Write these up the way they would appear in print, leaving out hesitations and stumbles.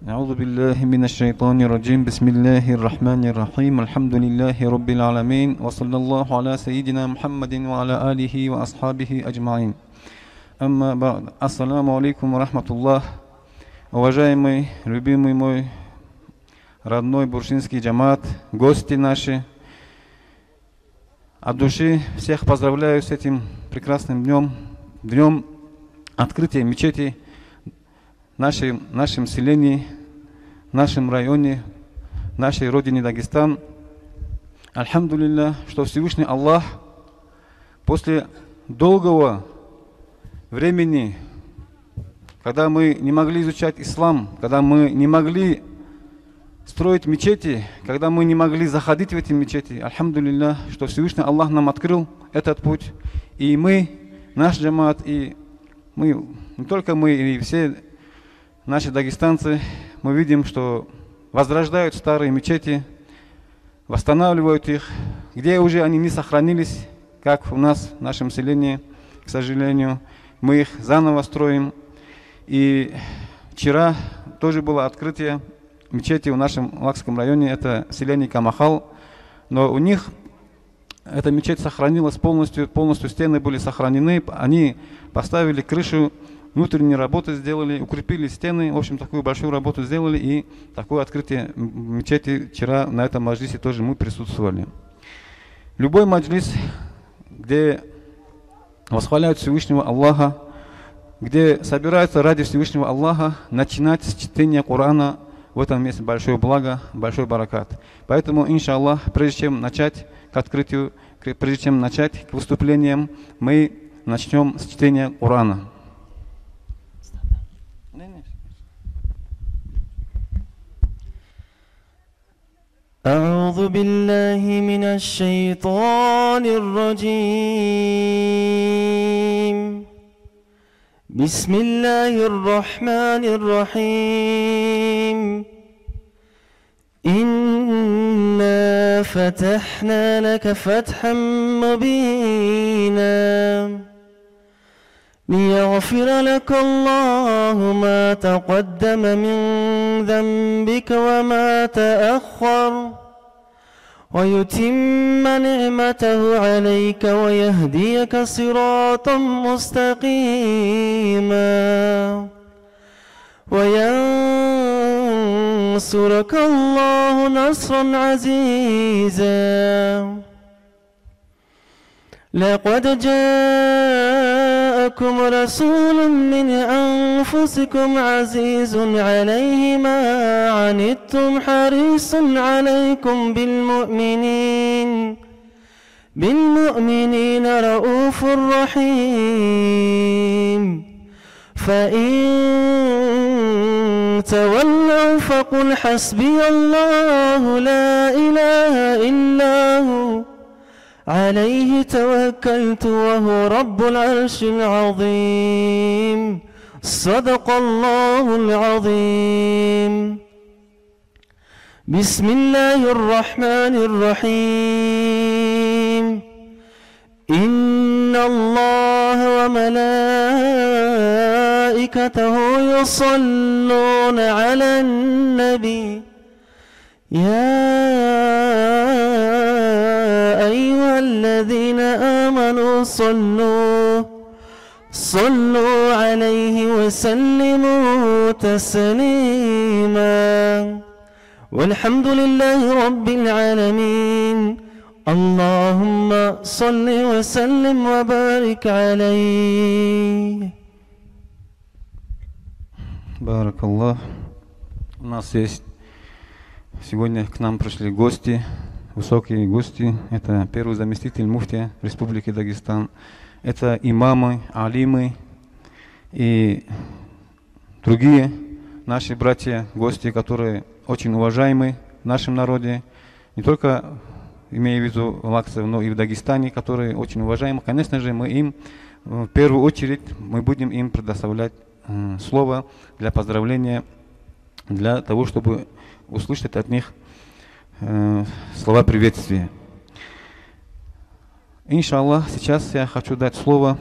أعوذ بالله من الشيطان الرجيم بسم الله الرحمن الرحيم الحمد لله رب العالمين وصلى الله على سيدنا محمد وعلى آله وأصحابه أجمعين أما بعد Ассаламу алейкум ва рахматуллах. Уважаемый, любимый мой родной буршинский джамаат, гости наши, от души всех поздравляю с этим прекрасным днем открытия мечети в нашем селении, в нашем районе, нашей родине Дагестан. Альхамдулилля, что Всевышний Аллах после долгого времени, когда мы не могли изучать ислам, когда мы не могли строить мечети, когда мы не могли заходить в эти мечети, альхамдулилля, что Всевышний Аллах нам открыл этот путь. И мы, наш джамаат, и мы, не только мы, и все наши дагестанцы, мы видим, что возрождают старые мечети, восстанавливают их, где уже они не сохранились, как у нас, в нашем селении, к сожалению, мы их заново строим. И вчера тоже было открытие мечети в нашем Лакском районе, это селение Камахал, но у них эта мечеть сохранилась полностью стены были сохранены, они поставили крышу, внутренние работы сделали, укрепили стены, в общем, такую большую работу сделали, и такое открытие мечети вчера на этом маджлисе тоже мы присутствовали. Любой маджлис, где восхваляют Всевышнего Аллаха, где собираются ради Всевышнего Аллаха, начинать с чтения Корана, в этом месте большое благо, большой баракат. Поэтому, иншаллах, прежде чем начать к открытию, прежде чем начать к выступлениям, мы начнем с чтения Корана. أعوذ بالله من الشيطان الرجيم بسم الله الرحمن الرحيم إنا فتحنا لك فتحا مبينا ليغفر لك الله ما تقدم من ذنبك وما تأخر ويتم نعمته عليك ويهديك صراطا مستقيما وينصرك الله نصرا عزيزا لقد جاءكم رسول من أنفسكم عزيز عليه ما عنتم حريص عليكم بالمؤمنين رؤوف رحيم فإن تولوا فقل حسبي الله لا إله إلا هو عليه توكلت وهو رب العرش العظيم صدق الله العظيم بسم الله الرحمن الرحيم إن الله وملائكته يصلون على النبي يا أيها الذين آمنوا صلوا عليه وسلموا تسليما والحمد لله رب العالمين اللهم صل وسلم وبارك عليه. Баракаллах. У нас есть сегодня к нам пришли гости, высокие гости. Это первый заместитель муфтия Республики Дагестан. Это имамы, алимы и другие наши братья, гости, которые очень уважаемы в нашем народе. Не только имея в виду лакцев, но и в Дагестане, которые очень уважаемы. Конечно же, мы им в первую очередь мы будем им предоставлять слово для поздравления, для того, чтобы услышать от них слова приветствия. Иншаллах, сейчас я хочу дать слово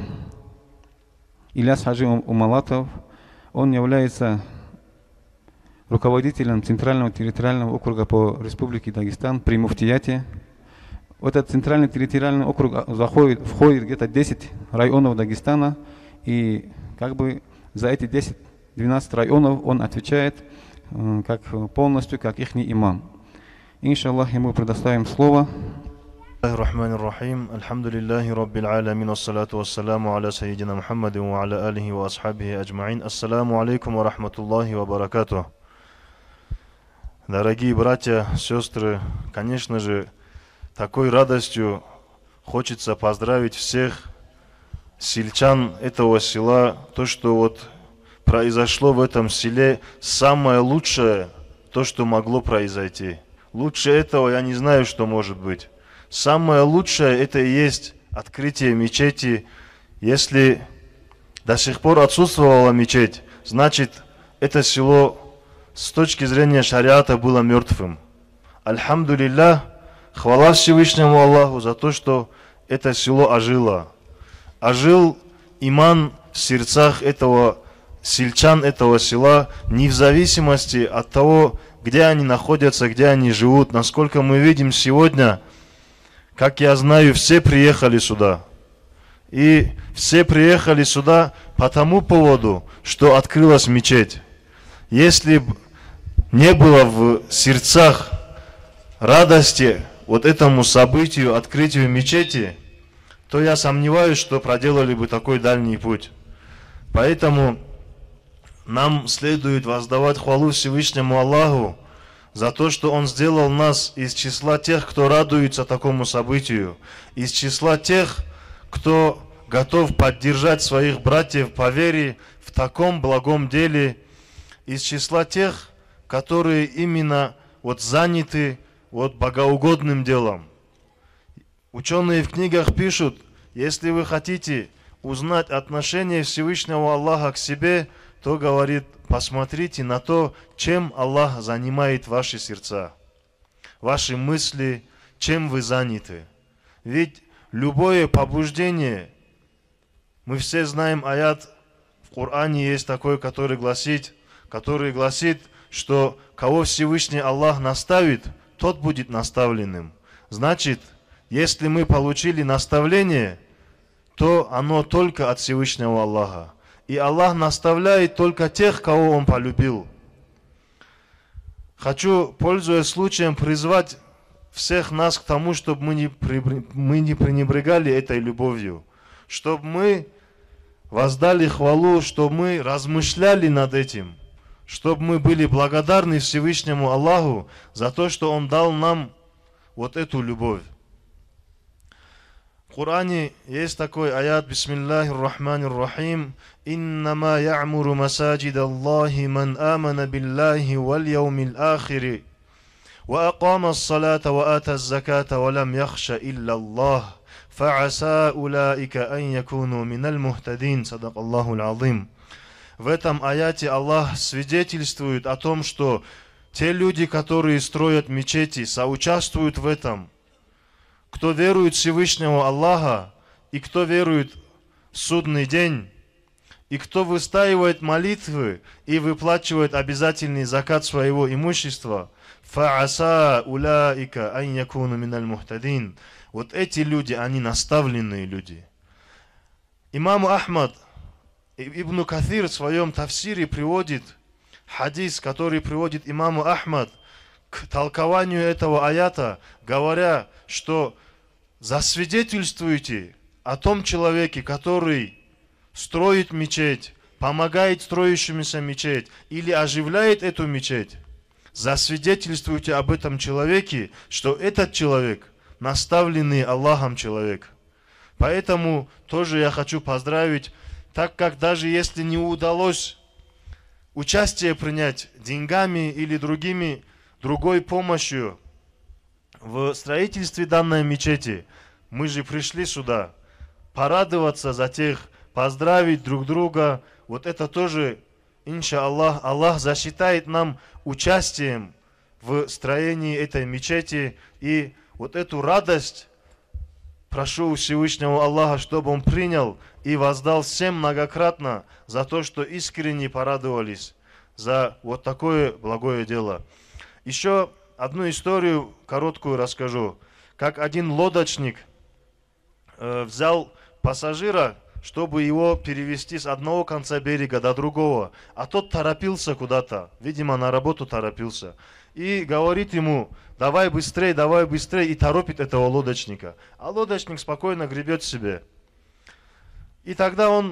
Ильяс Хаджи Умалатов. Он является руководителем Центрального территориального округа по Республике Дагестан при муфтияте. Этот Центральный территориальный округ входит где-то 10 районов Дагестана, и как бы за эти 10-12 районов он отвечает как полностью, как ихний имам. Иншаллах, ему предоставим слово. الرحمن الرحيم الحمد لله رب العالمين والصلاة والسلام على سيدنا محمد وعلى آله وأصحابه أجمعين. السلام عليكم ورحمة الله وبركاته. Дорогие братья, сестры, конечно же, такой радостью хочется поздравить всех сельчан этого села. То, что вот произошло в этом селе, самое лучшее, то, что могло произойти. Лучше этого я не знаю, что может быть. Самое лучшее это и есть открытие мечети. Если до сих пор отсутствовала мечеть, значит это село с точки зрения шариата было мертвым. Альхамдулиллах, хвала Всевышнему Аллаху за то, что это село ожило. Ожил иман в сердцах этого сельчан этого села, не в зависимости от того, где они находятся, где они живут. Насколько мы видим сегодня, как я знаю, все приехали сюда. И все приехали сюда по тому поводу, что открылась мечеть. Если бы не было в сердцах радости вот этому событию, открытию мечети, то я сомневаюсь, что проделали бы такой дальний путь. Поэтому нам следует воздавать хвалу Всевышнему Аллаху за то, что Он сделал нас из числа тех, кто радуется такому событию, из числа тех, кто готов поддержать своих братьев по вере в таком благом деле, из числа тех, которые именно вот заняты вот богоугодным делом. Ученые в книгах пишут, если вы хотите узнать отношение Всевышнего Аллаха к себе, то, говорит, посмотрите на то, чем Аллах занимает ваши сердца, ваши мысли, чем вы заняты. Ведь любое побуждение, мы все знаем аят, в Коране есть такой, который гласит, что кого Всевышний Аллах наставит, тот будет наставленным. Значит, если мы получили наставление, то оно только от Всевышнего Аллаха. И Аллах наставляет только тех, кого Он полюбил. Хочу, пользуясь случаем, призвать всех нас к тому, чтобы мы не пренебрегали этой любовью. Чтобы мы воздали хвалу, чтобы мы размышляли над этим. Чтобы мы были благодарны Всевышнему Аллаху за то, что Он дал нам вот эту любовь. В Коране есть такой аят, бисмиллахир рахманир рахим, иннама я'муру масаджид Аллахи ман амана биллахи валь яумил ахири, ва акама ас-салата ва ата az-заката ва лам яхша илля Аллах, фа'аса улаика ан якуну миналь мухтадин. Садакаллаху аль-азим. В этом аяте Аллах свидетельствует о том, что те люди, которые строят мечети, соучаствуют в этом. Кто верует в Всевышнего Аллаха, и кто верует в судный день, и кто выстаивает молитвы и выплачивает обязательный закат своего имущества, фа'аса улаика ан якуну миналь мухтадин. Вот эти люди, они наставленные люди. Имам Ахмад Ибн Каthир в своем тафсире приводит хадис, который приводит имаму Ахмад к толкованию этого аята, говоря, что засвидетельствуйте о том человеке, который строит мечеть, помогает строящимся мечеть или оживляет эту мечеть. Засвидетельствуйте об этом человеке, что этот человек наставленный Аллахом человек. Поэтому тоже я хочу поздравить, так как даже если не удалось участие принять деньгами или другой помощью в строительстве данной мечети, мы же пришли сюда порадоваться за тех, поздравить друг друга. Вот это тоже, иншаллах, Аллах засчитает нам участием в строении этой мечети. И вот эту радость прошу у Всевышнего Аллаха, чтобы Он принял и воздал всем многократно за то, что искренне порадовались за вот такое благое дело. Еще одну историю короткую расскажу. Как один лодочник взял пассажира, чтобы его перевести с одного конца берега до другого. А тот торопился куда-то, видимо, на работу торопился. И говорит ему: давай быстрей, и торопит этого лодочника. А лодочник спокойно гребет себе. И тогда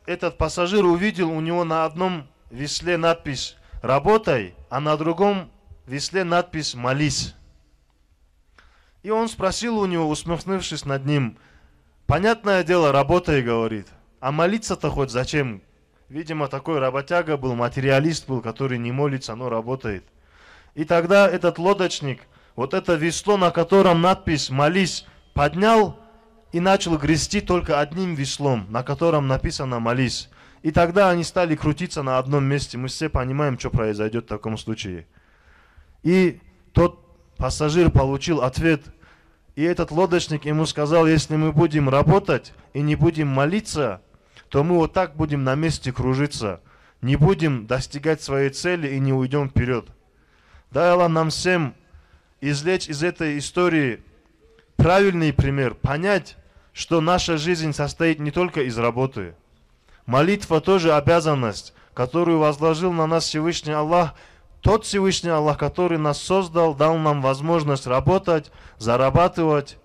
этот пассажир увидел у него на одном весле надпись «Работай», а на другом весле надпись «Молись». И он спросил у него, усмехнувшись над ним: понятное дело, работай, говорит. А молиться-то хоть зачем? Видимо, такой работяга был, материалист был, который не молится, но работает. И тогда этот лодочник, вот это весло, на котором надпись «Молись», поднял и начал грести только одним веслом, на котором написано «Молись». И тогда они стали крутиться на одном месте. Мы все понимаем, что произойдет в таком случае. И тот пассажир получил ответ. И этот лодочник ему сказал: если мы будем работать и не будем молиться, то мы вот так будем на месте кружиться. Не будем достигать своей цели и не уйдем вперед. Дай Аллах нам всем извлечь из этой истории правильный пример. Понять, что наша жизнь состоит не только из работы. Молитва тоже обязанность, которую возложил на нас Всевышний Аллах. Тот Всевышний Аллах, который нас создал, дал нам возможность работать, зарабатывать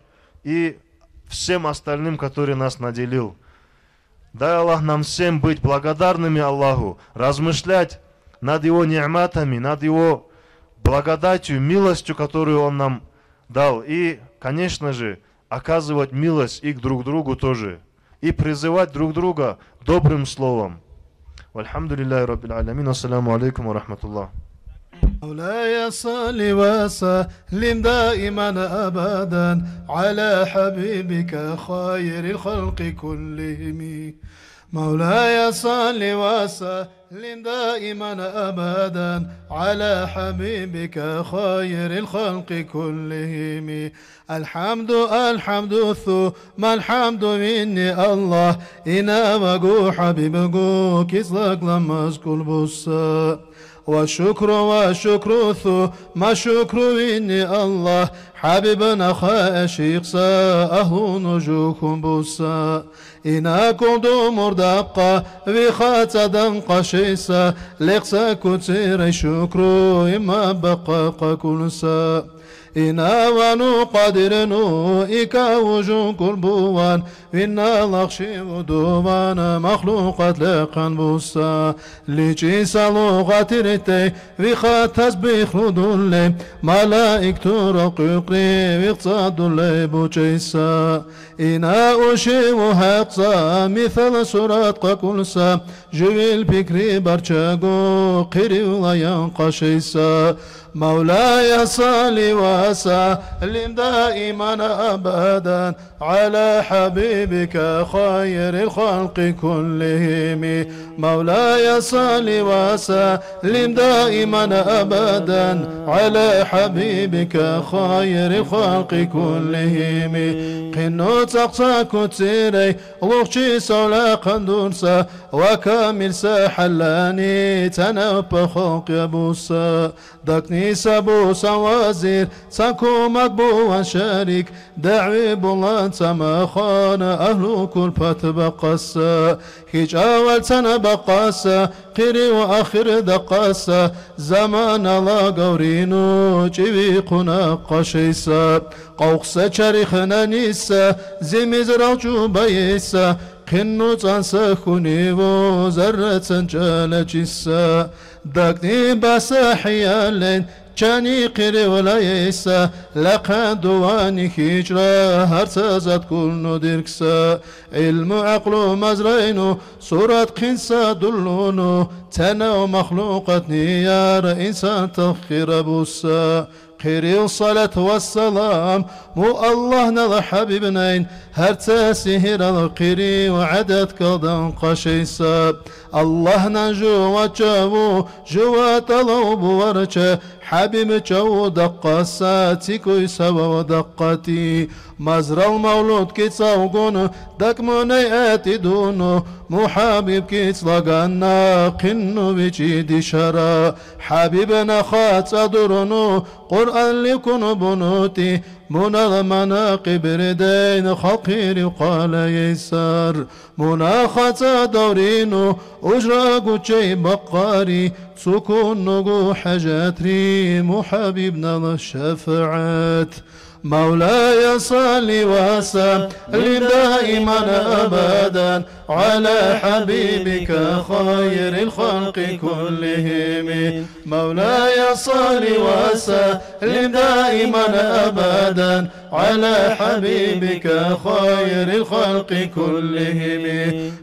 и всем остальным, который нас наделил. Дай Аллах нам всем быть благодарными Аллаху, размышлять над Его ни'матами, над Его благодатью, милостью, которую Он нам дал. И, конечно же, оказывать милость и к друг другу тоже. И призывать друг друга добрым словом. Вальхамдулиллахи раббил алямин. Ассаламу алейкум ва рахматуллах. مولاي صل وسلم دائما أبدا على حبيبك خير الخلق كلهم مولاي صل وسلم دائما أبدا على حبيبك خير الخلق كلهم الحمد ثم الحمد مني الله إنا وقو حبيبكو كسلك لما اسكل بصا والشكر ثم شكر مني الله حبيبنا خاشق أهل نجوكم بصا إناكم دمر دقة بخات دنق شيسا لقسا كتير شكر إما بقى كل سا إنا ونقدرنو إكا وجون كل بوان إنا لخشي ودوان مخلوقات لقن بوسا لجيسا لغة رتي وخات تسبيخ ردولي ملائك ترقيقري وقصاد اللي بوجيسا إنا أشي وحقصا مثل سرات قكولسا جويل بكري برشاقو قري ولا ينقشيسا مولاي صل وسلم دائما أبدا على حبيبك خير الخلق كلهم مولاي صل وسلم دائما أبدا على حبيبك خير الخلق كلهم قنو تقصى كتيري لغشي سولا قندورسا وكامل ساحلاني تنبى خلق يبوسا دكني سبو سوازير ساكو مقبو شريك دعوي بولان سماخان أهل كل بقصا هيج أول سنة بقصا قري وآخر دقصا زمان الله قورينو جيويقنا قشيسا قوقسا شريخنا نيسا زميز رجو بيسا قنو تنسى خنيو زرة سنجال جيسا دقني باسا حيالين جاني قري ولا يسا لقد دواني هجرة هرسازت كل ندركسا علم عقل مزرينو صورة قنسا دلونو تنا مخلوقات نيار إنسان تخير بوسا قري الصلاة والسلام مو الله نضح حبيبنين هرتا سهر القري وعدد كالدن قشيسا الله نجو وجابو جوات لوب ورجا حبيب جو دقاساتي كويسا ودقتي مزرعة المولود كيتس أوغون دك مني أتدونو محابب كيتس لغانا قنو بيجي دي شرا حبيبنا خات أدرونو قرآن لكن بنوتي من المناقب ردين خقير قال يسار مناخات دورينو أجراق شي بقاري سكون نقو حاجات ريم حبيبنا للشفاعات مولاي صل وسلم دائما ابدا على حبيبك خير الخلق كلهم مولاي صل وسلم دائما ابدا على حبيبك خير الخلق كلهم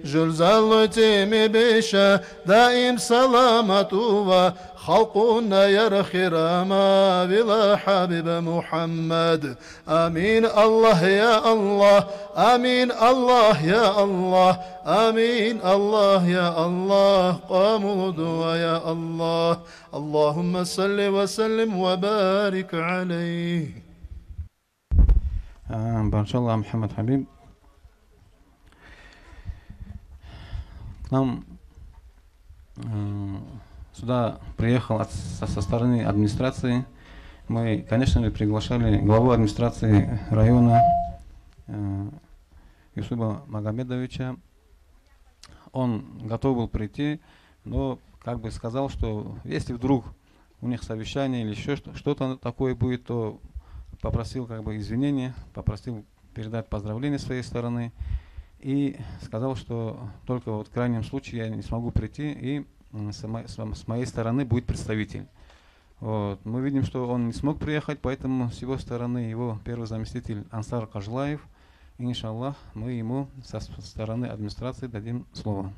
جلزال تيمي بشا دائم سلامته خلقنا يرخي راما بلا حبيب محمد آمين الله يا الله آمين الله يا الله آمين الله يا الله قاموا دعاء يا الله اللهم صل وسلم وبارك عليه Баршаллах Мухаммад Хабиб. К нам сюда приехал со стороны администрации. Мы, конечно же, приглашали главу администрации района Юсуба Магомедовича. Он готов был прийти, но как бы сказал, что если вдруг у них совещание или еще что-то такое будет, то попросил как бы извинения, попросил передать поздравления с своей стороны и сказал, что только вот в крайнем случае я не смогу прийти и с моей стороны будет представитель. Вот. Мы видим, что он не смог приехать, поэтому с его стороны его первый заместитель Ансар Кажлаев. Иншаллах, мы ему со стороны администрации дадим слово.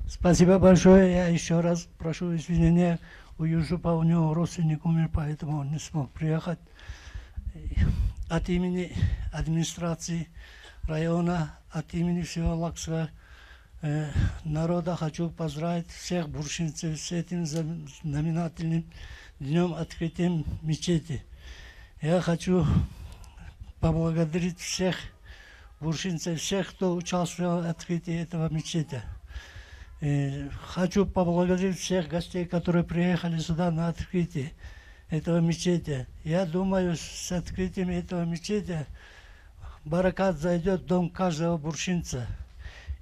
Спасибо большое. Я еще раз прошу извинения у Юсупа, у него родственник умер, поэтому он не смог приехать. От имени администрации района, от имени всего лакского народа хочу поздравить всех буршинцев с этим знаменательным днем открытия мечети. Я хочу поблагодарить всех буршинцев, всех, кто участвовал в открытии этого мечети. Хочу поблагодарить всех гостей, которые приехали сюда на открытие этого мечети. Я думаю, с открытием этого мечети баракат зайдет в дом каждого буршинца.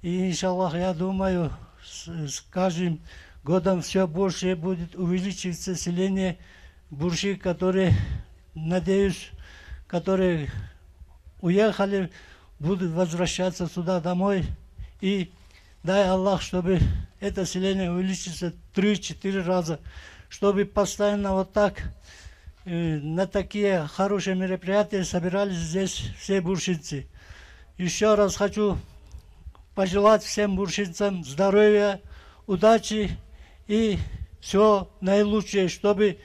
И, иншаллах, я думаю, с каждым годом все больше будет увеличиваться население бурши, которые, надеюсь, которые уехали, будут возвращаться сюда домой. И дай Аллах, чтобы это население увеличилось 3-4 раза, чтобы постоянно вот так на такие хорошие мероприятия собирались здесь все буршинцы. Еще раз хочу пожелать всем буршинцам здоровья, удачи и все наилучшее, чтобы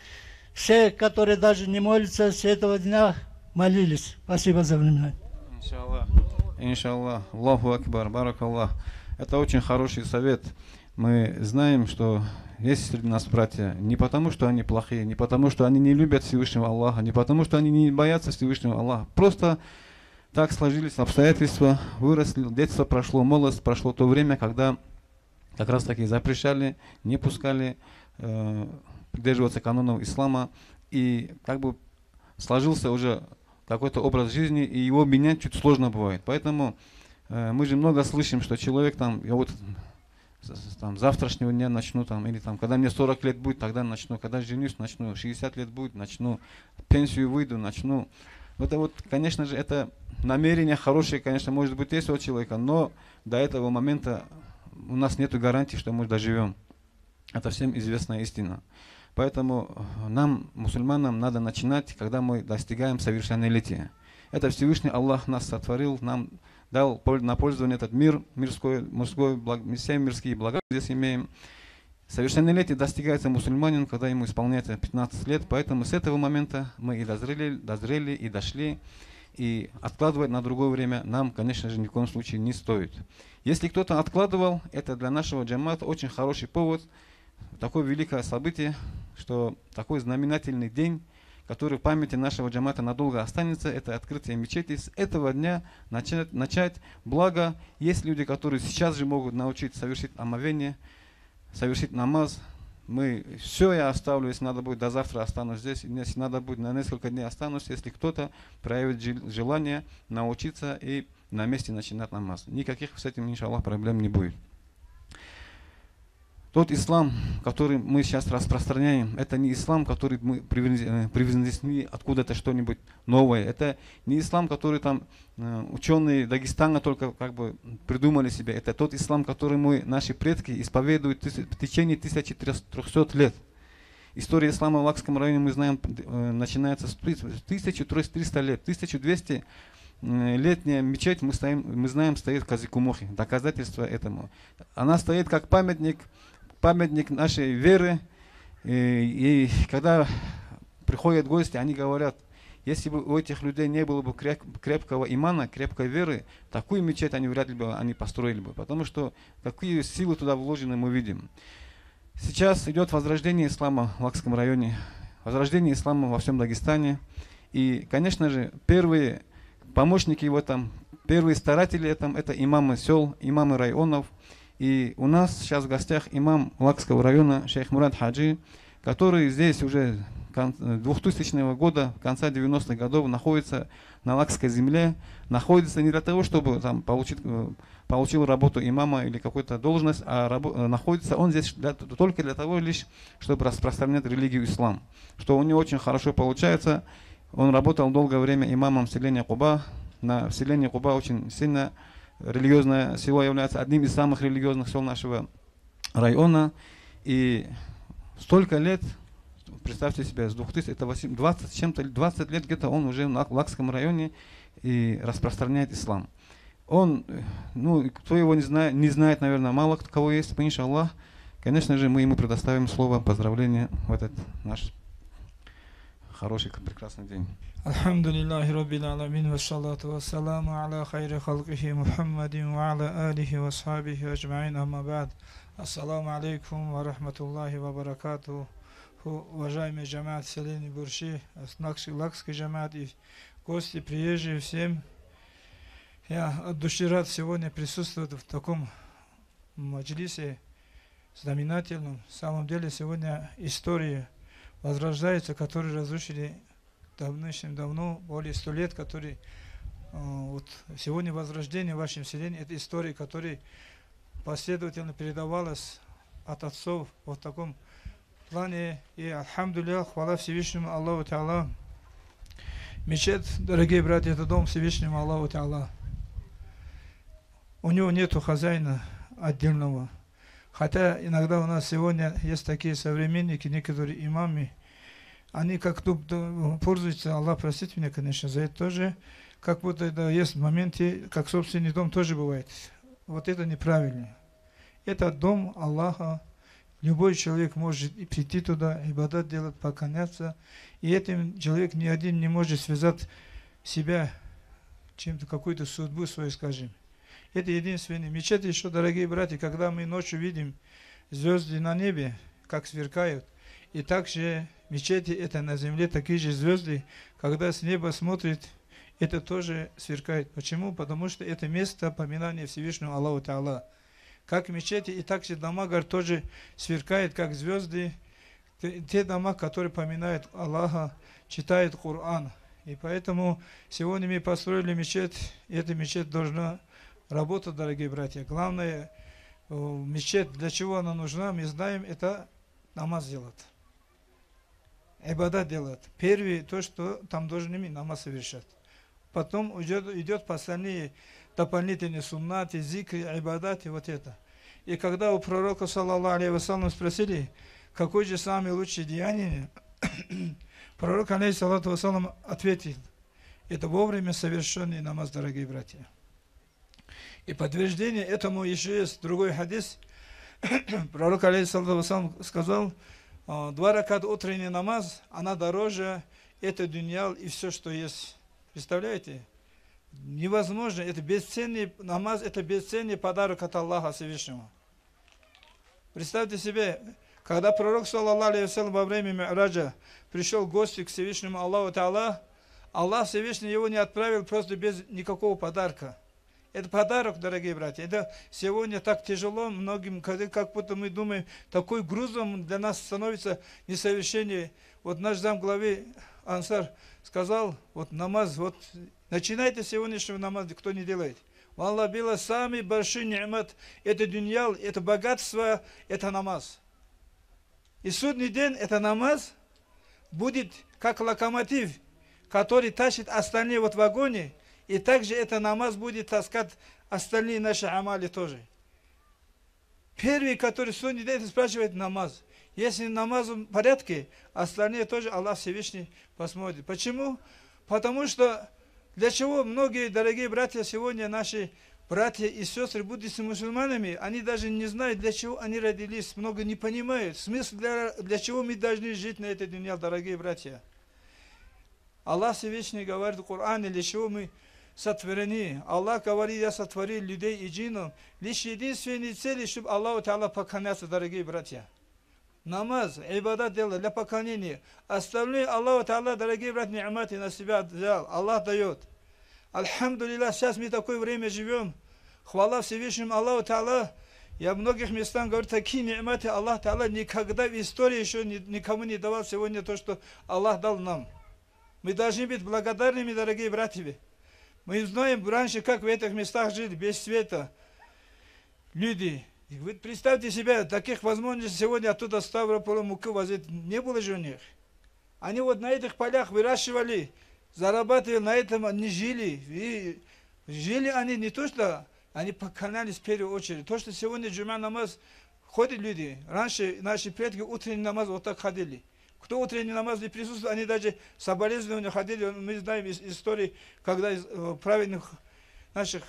все, которые даже не молятся, с этого дня молились. Спасибо за внимание. Иншаллах. Иншаллах. Аллаху акбар. Баракаллах. Это очень хороший совет. Мы знаем, что есть среди нас братья не потому, что они плохие, не потому, что они не любят Всевышнего Аллаха, не потому, что они не боятся Всевышнего Аллаха. Просто так сложились обстоятельства, выросли, детство прошло, молодость прошло то время, когда как раз таки запрещали, не пускали придерживаться канонов ислама. И как бы сложился уже какой-то образ жизни, и его менять чуть сложно бывает. Поэтому мы же много слышим, что человек там, я вот там, завтрашнего дня начну, там, или там, когда мне 40 лет будет, тогда начну, когда женюсь, начну, 60 лет будет, начну, пенсию выйду, начну. Это вот, конечно же, это намерение хорошее, конечно, может быть, есть у человека, но до этого момента у нас нет гарантии, что мы доживем. Это всем известная истина. Поэтому нам, мусульманам, надо начинать, когда мы достигаем совершеннолетия. Это Всевышний Аллах нас сотворил, нам дал на пользование этот мир, мирской, мужской, все мирские блага здесь имеем. Совершеннолетие достигается мусульманин, когда ему исполняется 15 лет, поэтому с этого момента мы и дозрели и дошли, и откладывать на другое время нам, конечно же, ни в коем случае не стоит. Если кто-то откладывал, это для нашего джамата очень хороший повод, такое великое событие, что такой знаменательный день, который в памяти нашего джамата надолго останется, это открытие мечети. С этого дня начать. Благо, есть люди, которые сейчас же могут научить совершить омовение, совершить намаз. Все я оставлю, если надо будет, до завтра останусь здесь, если надо будет, на несколько дней останусь, если кто-то проявит желание научиться и на месте начинать намаз. Никаких с этим, иншаллах, проблем не будет. Тот ислам, который мы сейчас распространяем, это не ислам, который мы привнесли откуда-то что-нибудь новое. Это не ислам, который там ученые Дагестана только как бы придумали себе. Это тот ислам, который наши предки исповедуют в течение 1300 лет. История ислама в Лакском районе, мы знаем, начинается с 1300 лет. 1200-летняя мечеть, мы знаем, стоит в Казикумохе. Доказательство этому. Она стоит как памятник нашей веры. И когда приходят гости, они говорят, если бы у этих людей не было бы крепкого имана, крепкой веры, такую мечеть они вряд ли бы построили бы. Потому что какие силы туда вложены, мы видим. Сейчас идет возрождение ислама в Лакском районе, возрождение ислама во всем Дагестане. И, конечно же, первые помощники в этом, первые старатели в этом, это имамы сел, имамы районов. И у нас сейчас в гостях имам Лакского района шейх Мурад Хаджи, который здесь уже 2000 года, конца 90-х годов находится на Лакской земле, находится не для того, чтобы там получил работу имама или какую-то должность, а находится он здесь только для того лишь, чтобы распространять религию ислам, что у него очень хорошо получается. Он работал долгое время имамом селения Куба. На селении Куба очень сильно религиозное село является одним из самых религиозных сел нашего района. И столько лет, представьте себе, с 20 лет где-то он уже в Лакском районе и распространяет ислам. Он, кто его не знает, наверное, мало кого есть, иншаллах. Конечно же, мы ему предоставим слово поздравления в этот наш хороший, прекрасный день. Алхамдулиллахи Раббил Аламин, вассалату вассаламу аля хайри халкихи Мухаммадин ва аля алихи ва асхабихи аджмаин, амма ба'д. Ассаламу алейкум ва рахматуллахи ва баракатуху. Уважаемый джамаат селения Бурши, Лакский джамаат и гости, приезжие, всем. Я от души рад сегодня присутствовать в таком маджлисе знаменательном. В самом деле сегодня история возрождается, которые разрушили давно, более 100 лет, которые вот сегодня возрождение в вашем селении, это история, которая последовательно передавалась от отцов в таком плане. И альхамдулиллах, хвала Всевышнему Аллаху Та'ала. Мечеть, дорогие братья, это дом Всевышнему Аллаху Та'ала. У него нету хозяина отдельного. Хотя иногда у нас сегодня есть такие современники, некоторые имамы, они как-то пользуются, Аллах простит меня, конечно, за это тоже, как будто да, есть моменты, как собственный дом тоже бывает. Вот это неправильно. Это дом Аллаха. Любой человек может прийти туда, ибадат делать, поклоняться. И этим человек ни один не может связать себя чем-то, какую-то судьбу свою, скажем. Это единственное. Мечеть еще, дорогие братья, когда мы ночью видим звезды на небе, как сверкают, и также мечети это на земле такие же звезды, когда с неба смотрит, это тоже сверкает. Почему? Потому что это место поминания Всевышнего Аллаху Та'ала. Как мечети, и также дома, говорят, тоже сверкают, как звезды. Те дома, которые поминают Аллаха, читают Коран. И поэтому сегодня мы построили мечеть, и эта мечеть должна работать, дорогие братья. Главное, мечеть, для чего она нужна, мы знаем, это намаз делать. Ибадат делать. Первое, то, что там должны мы намаз совершать. Потом идет последние дополнительные суннаты, зикры, ибадаты, вот это. И когда у пророка, саллаллаху алейхи вассалям, спросили, какое же самое лучшее деяние, пророк, алейхиссалату вассалам, ответил, это вовремя совершенный намаз, дорогие братья. И подтверждение этому еще есть другой хадис. Пророк, алейхиссалату вассалам, сказал, 2 ракат утренний намаз, она дороже, это дуньял и все, что есть. Представляете? Невозможно, это бесценный намаз, это бесценный подарок от Аллаха Всевышнего. Представьте себе, Когда пророк, саллаллаху алейхи вассалям, во время Ми'раджа пришел в гости к Всевышнему Аллаху Та'ала, Аллах Всевышний его не отправил просто без никакого подарка. Это подарок, дорогие братья. Это сегодня так тяжело многим, как будто мы думаем, такой грузом для нас становится несовершение. Вот наш замглавы Ансар сказал, вот намаз, вот начинайте с сегодняшнего намаза, кто не делает. Аллах била самый большой ни'мат, это дуньял, это богатство, это намаз. И судный день, это намаз, будет как локомотив, который тащит остальные вот в вагоне, и также это намаз будет таскать остальные наши амали тоже. Первый, который судный день спрашивает намаз. Если намаз в порядке, остальные тоже Аллах Всевышний посмотрит. Почему? Потому что для чего многие дорогие братья сегодня, наши братья и сестры, будучи мусульманами, они даже не знают, для чего они родились, много не понимают. Смысл для чего мы должны жить на этой дуне, дорогие братья. Аллах Всевышний говорит в Коране, для чего мы сотворены. Аллах говорит, я сотворил людей и джиннов лишь единственной цели, чтобы Аллаху Та'ала поклоняться, дорогие братья. Намаз, ибадат делать для поклонения. Остальные Аллаху Та'ала, дорогие братья, ни'маты на себя взял. Аллах дает. Альхамдулилlah, сейчас мы такое время живем. Хвала Всевышнему Аллаху Та'ала. Я в многих местах говорю, такие ни'маты Аллах Та'ала никогда в истории еще никому не давал сегодня то, что Аллах дал нам. Мы должны быть благодарными, дорогие братья. Мы знаем раньше, как в этих местах жили, без света. Люди. Вы представьте себе, таких возможностей сегодня оттуда Ставрополя муку возить не было же у них. Они вот на этих полях выращивали, зарабатывали, на этом они жили. И жили они не то, что они поклонялись в первую очередь. То, что сегодня джума намаз ходят люди. Раньше наши предки утренний намаз вот так ходили. Кто утренний намаз не присутствует, они даже соболезнования ходили. Мы знаем из истории, когда из праведных наших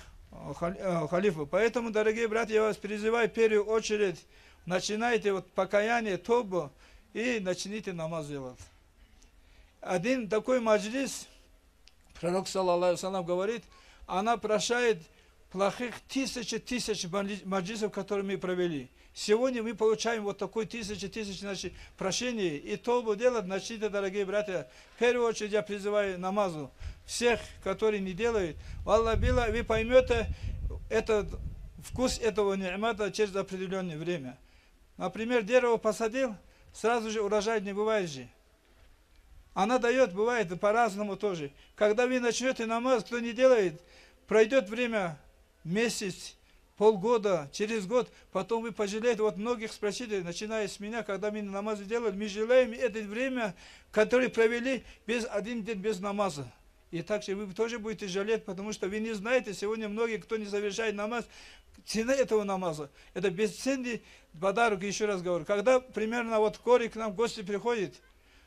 халифов. Поэтому, дорогие братья, я вас призываю в первую очередь, начинайте вот покаяние, тобу и начните намаз делать. Один такой маджлис, пророк, саллаллаху алейхи вассалям, говорит, она прощает плохих тысяч маджлисов, которые мы провели. Сегодня мы получаем вот такой тысячи наших прощений. И тобу делать начните, дорогие братья. В первую очередь я призываю намазу. Всех, которые не делают, Аллах била, вы поймете этот вкус этого ни'мата через определенное время. Например, дерево посадил, сразу же урожай не бывает же. Она дает, бывает по-разному тоже. Когда вы начнете намаз, кто не делает, пройдет время, месяц, полгода, через год, потом вы пожалеете. Вот многих спросили, начиная с меня, когда мы намаз делали, мы желаем это время, которое провели один день без намаза. И также вы тоже будете жалеть, потому что вы не знаете, сегодня многие, кто не совершает намаз, цена этого намаза. Это бесценный подарок, еще раз говорю. Когда примерно вот в Коре к нам гости приходят,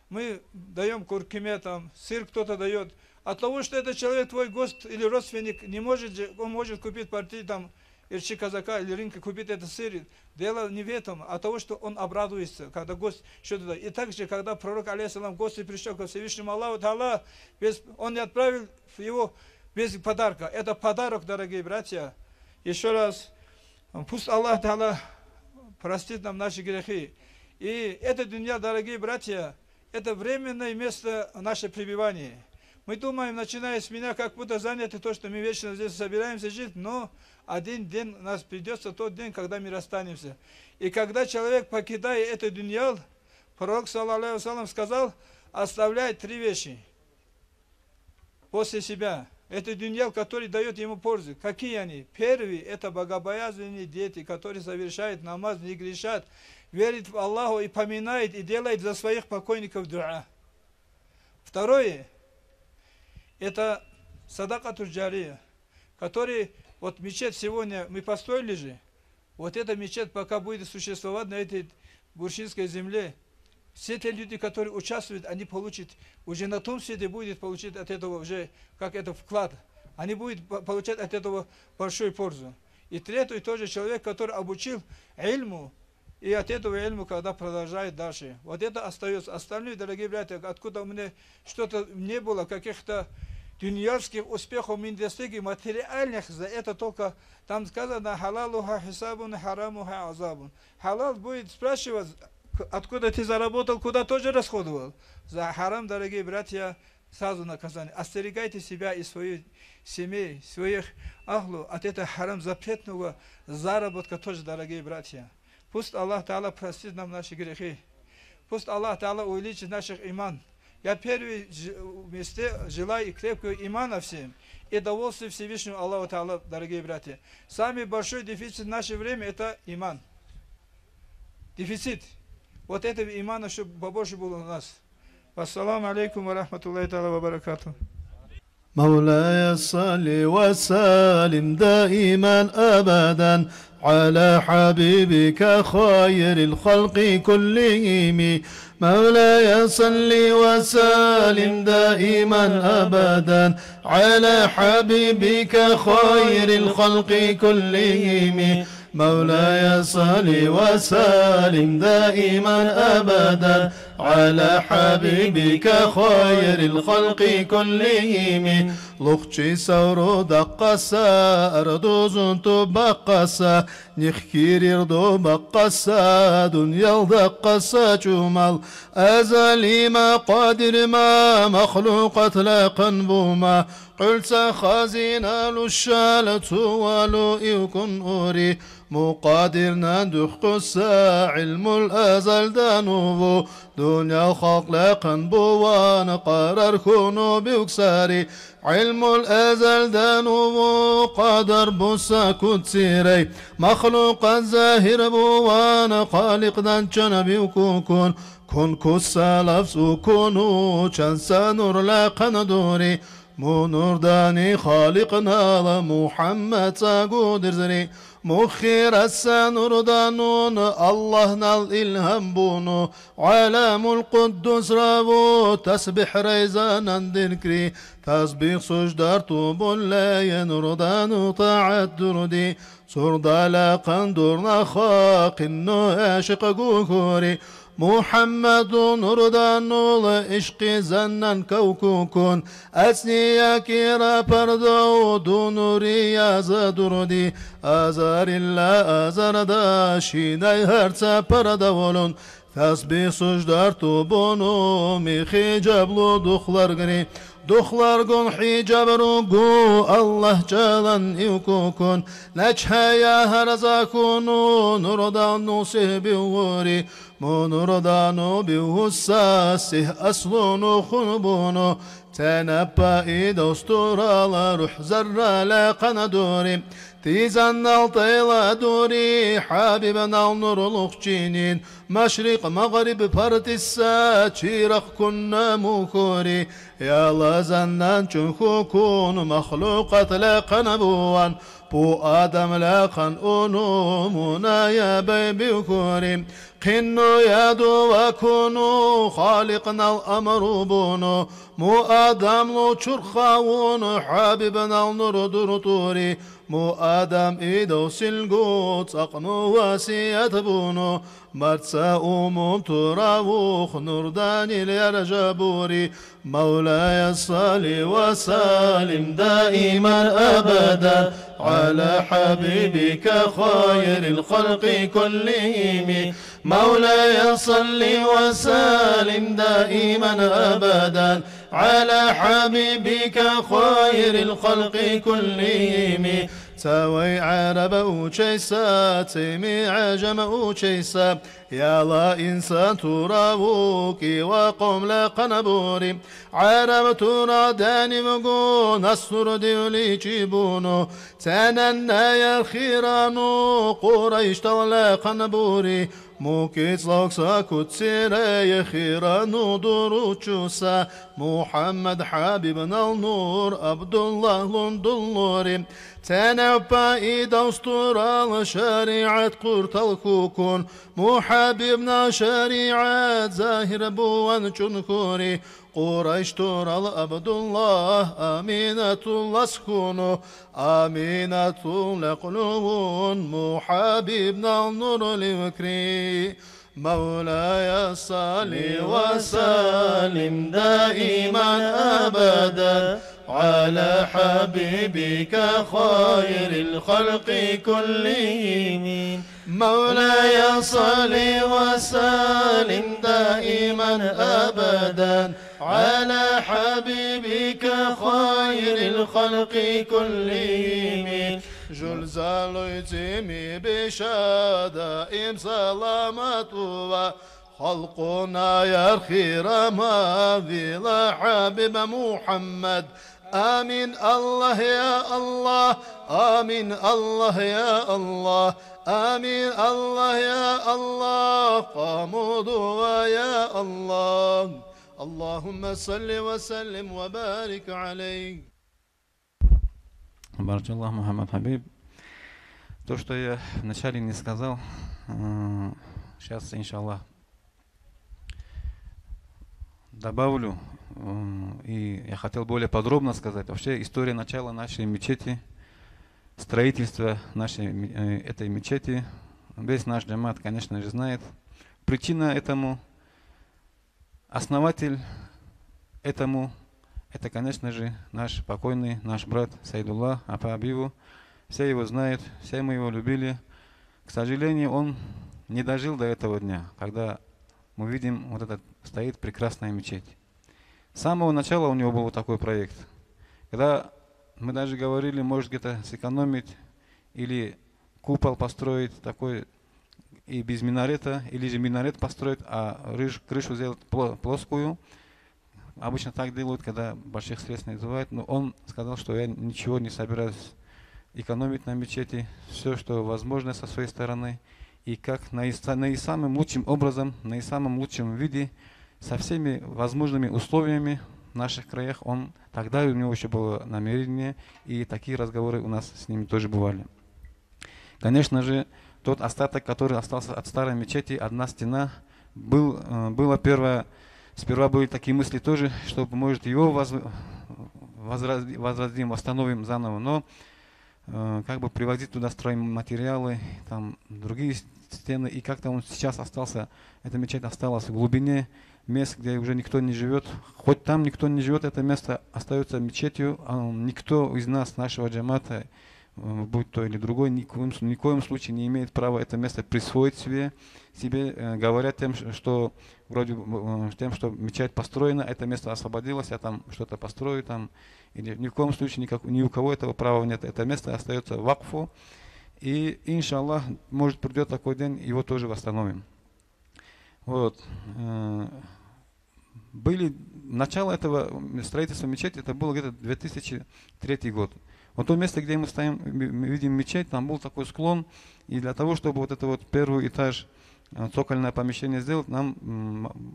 мы даем куркиме, там, сыр кто-то дает. От того, что этот человек, твой гость или родственник, не может, он может купить партию там, ирчи казака или рынка, купить этот сыр. Дело не в этом, а того, что он обрадуется, когда гость что-то дает. И также, когда пророк, алейхиссалам, гости пришел ко Всевышнему Аллаху Та'ала, он не отправил его без подарка. Это подарок, дорогие братья. Еще раз, пусть Аллах Та'ала простит нам наши грехи. И это дунья, дорогие братья, это временное место нашего пребывания. Мы думаем, начиная с меня, как будто заняты то, что мы вечно здесь собираемся жить, но один день нас придется, тот день, когда мы расстанемся. И когда человек покидает эту дуньял, пророк, саллаллаху алейхи вассалям, сказал, оставляет 3 вещи после себя. Это дуньял, который дает ему пользу. Какие они? Первый, это богобоязненные дети, которые совершают намаз, не грешат, верят в Аллаху и поминают, и делают за своих покойников дуа. Второе, это садакатуль джария, который, вот мечеть сегодня мы построили же, вот эта мечеть пока будет существовать на этой буршинской земле, все те люди, которые участвуют, они получат, уже на том свете будет получить от этого уже, как это вклад, они будут получать от этого большую пользу. И третий тоже человек, который обучил ильму, и от этого ильму, когда продолжает дальше. Вот это остается. Остальные, дорогие братья, откуда у меня что-то не было, каких-то дуньявских успехов мы достигли, материальных, за это только, там сказано, халалуха хисабун, харамуха азабун. Халал будет спрашивать откуда ты заработал, куда тоже расходовал. За харам, дорогие братья, сразу наказание. Остерегайте себя и своих семей, своих ахлу от этого харам запретного заработка тоже, дорогие братья. Пусть Аллах Та'ала простит нам наши грехи. Пусть Аллах Та'ала увеличит наших иман. Я первый месте желаю крепкого имана всем и довольствия Всевышнему Аллаху Та'ала, дорогие братья. Самый большой дефицит в наше время это иман. Дефицит. Вот этого имана, чтобы побольше было у нас. Ассаламу алейкум ва рахматуллахи та'ала ва баракату. مولاي صل وسلم دائما أبدا على حبيبك خير الخلق كلهم مولاي صل وسلم دائما أبدا على حبيبك خير الخلق كلهم مولاي صل وسلم دائما أبدا على حبيبك خير الخلق كلهم لخشي سورو دقسا أردوزن تبقسا نخكير يردو بقسا دنيا دقسا جمال أزلي ما قادر ما مخلوقة لا قنبوما قلت خازنا للشالة ولو يكن أوري مقادر ندخ قصا علم الأزل دانوبو دنيا خلق لقن بوان قرر كونو بيكساري علم الأزل دانوبو قدر بوسا كتسيري مخلوق الزاهر بوان خالق دان جنبي وكون كن كسا لفظ كونو چنسا نور لقن دوري مو نور داني خالقنا محمد تاقود رزري مخير السنور دانون الله نال إلهم بونو عالم القدس رابو تسبح ريزانا ذكري تسبيح سجدار طوب لا ينور دانو طاعت دردي سردا لاقن دورنا خاق إنو عاشق قوكوري محمد نردانو عشق زنن كوكوكون أسنيا كيرا پردو دون رياز دردي أزار الله أزار داشي ناي هرسا پردولون تسبيح سجدار توبونو ميخي جبلو دخلار غري دخلار گون حجاب روگو الله جلن يكون نجحيا هرزاكونو نردانو سهبيوري مو نردانو بيوساسه أصلونو خنبونو تنبا إيدو ستورا روح زرا لاقنا دوري تيزان الطيلة دوري حبيبنا النور لخجينين مشرق مغرب بارتسا تشيرخ كنا مكوري يا لازنان چنخوكون مخلوقات لاقنا بوان بو آدم لاقن أونو منا يا بيبي كوري قنو يادو وكونو خالقنا الأمر بونو مو آدم لو چرخاون حبيبنا النور درطوري مو آدم إيدو سلقو تقنو واسيات بونو مرتسا أموم تراوخ نرداني اليرجابوري مولاي صل وسلم دائما أبدا على حبيبك خير الخلق كلهم مولاي صل وسلم دائما أبدا على حبيبك خير الخلق كلهم سوي عرب وشيسا تيمي عجم وشيسا يا لا إنسان تراوكي وقوم لقنبوري عرب ترى داني مقون أسر ديولي جيبونو تننا يا الخيرانو قريش تولى قنبوري موكيت لوكسا كتسيري يا خيرانو دروتشوسا محمد حبيبنا النور عبد الله لندلوري تنبا إيدا أسطورال شريعة قرط الكوكون محببنا شريعة زاهر بوان جنكوري قريش تورال عبد الله أمينة الله سكونو أمينة لقلوبون محببنا النور لوكري مولاي صل وسلم دائما أبدا على حبيبك خير الخلق كلهم مولاي صل وسلم دائما أبدا على حبيبك خير الخلق كلهم جل زالويتمي بشدائم سلامته خلقنا يا خير ما في حبيب محمد آمين الله يا الله آمين الله يا الله آمين الله يا الله قامود يا الله اللهم صل وسلم وبارك عليه. Баракаллаху Мухаммад Хабиб. То, что я вначале не сказал, сейчас, иншаллах, добавлю. И я хотел более подробно сказать. Вообще история начала нашей мечети, строительство этой мечети, весь наш джамат, конечно же, знает. Причина этому, основатель этому, это, конечно же, наш покойный, наш брат Сайдуллах Апа Абиву. Все его знают, все мы его любили. К сожалению, он не дожил до этого дня, когда мы видим, вот этот стоит прекрасная мечеть. С самого начала у него был вот такой проект. Когда мы даже говорили, может где-то сэкономить или купол построить такой и без минарета, или же минарет построить, а крышу сделать плоскую. Обычно так делают, когда больших средств не бывает. Но он сказал, что я ничего не собираюсь экономить на мечети, все, что возможно со своей стороны. И как наисамым лучшим образом, наисамым лучшем виде, со всеми возможными условиями в наших краях, тогда у него еще было намерение, и такие разговоры у нас с ними тоже бывали. Конечно же, тот остаток, который остался от старой мечети, одна стена, сперва были такие мысли тоже, чтобы, может, его возродим, восстановим заново, но как бы привозить туда стройматериалы, там другие стены, и как-то он сейчас остался, эта мечеть осталась в глубине мест, где уже никто не живет. Хоть там никто не живет, это место остается мечетью, а никто из нас, нашего джамата, будь то или другой, ни в коем случае не имеет права это место присвоить себе, говорят тем, что мечеть построена, это место освободилось, я там что-то построю там, или ни в коем случае ни у кого этого права нет, это место остается вакфу, и иншаллах, может придет такой день, его тоже восстановим. Вот. Начало этого строительства мечети, это было где-то 2003 год. Вот то место, где мы стоим, мы видим мечеть, там был такой склон, и для того, чтобы вот это вот первый этаж, цокольное помещение сделать, нам